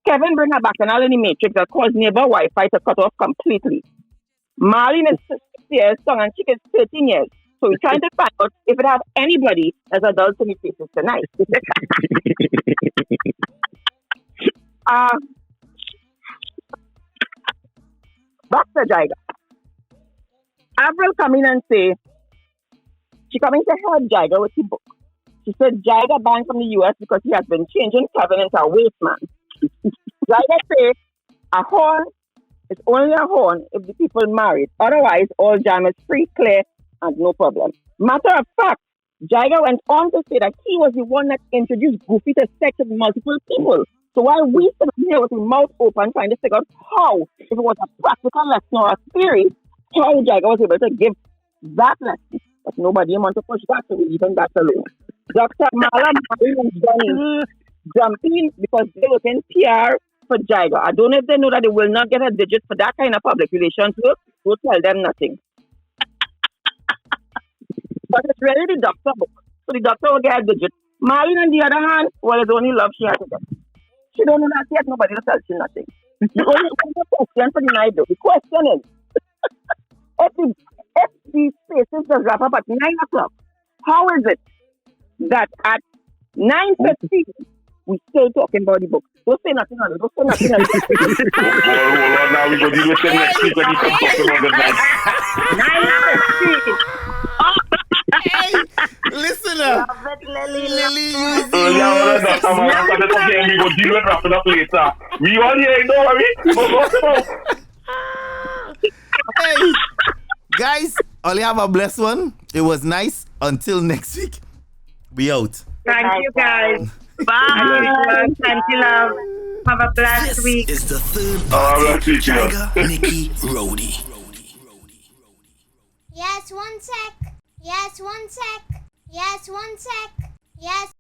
Kevin bring her back an in the matrix that caused neighbor Wi-Fi to cut off completely. Marlene is 6 years, Song and Chick is 13 years. So we're trying to find out if it have anybody as adults in the faces tonight. Back to Jaiga. Avril come in and say, she coming to help Jaiga with the book. She said Jaiga banned from the US because he has been changing Kevin into a waste man. Jaiga say, a horn is only a horn if the people married. Otherwise, all jam is free, clear, and no problem. Matter of fact, Jaiga went on to say that he was the one that introduced Goofy to sex with multiple people. So while we sit here with the mouth open trying to figure out how, if it was a practical lesson or a theory, how Jaiga was able to give that lesson. But nobody wants to push back, so we even that alone. Dr. Mala and Johnny jumping because they look in PR for Jaiga. I don't know if they know that they will not get a digit for that kind of public relations work. We'll tell them nothing. But it's really the doctor book. So the doctor will get a digit. Marlene, on the other hand, well, it's only love she has to get. She don't know that yet. Nobody will tell she nothing. The only question for the night, though, the question is, if these spaces just wrap up at 9 o'clock, how is it that at 9:50 we still talking about the book? Don't say nothing on it. Don't say nothing on it. Hold on, now we go deal with them next week when you come talking about the night. 9:50. Hey, listener. Lily, we go deal with wrapping up later. We all here, don't worry. Hey, guys, only have a blessed one. It was nice. Until next week, we out. Thank you, guys. Bye. Thank you, love. Have a blessed week. This is the third party. Jaiga, Nikki, Ro'dey. Yes, 1 sec. Yes, 1 sec. Yes, 1 sec. Yes.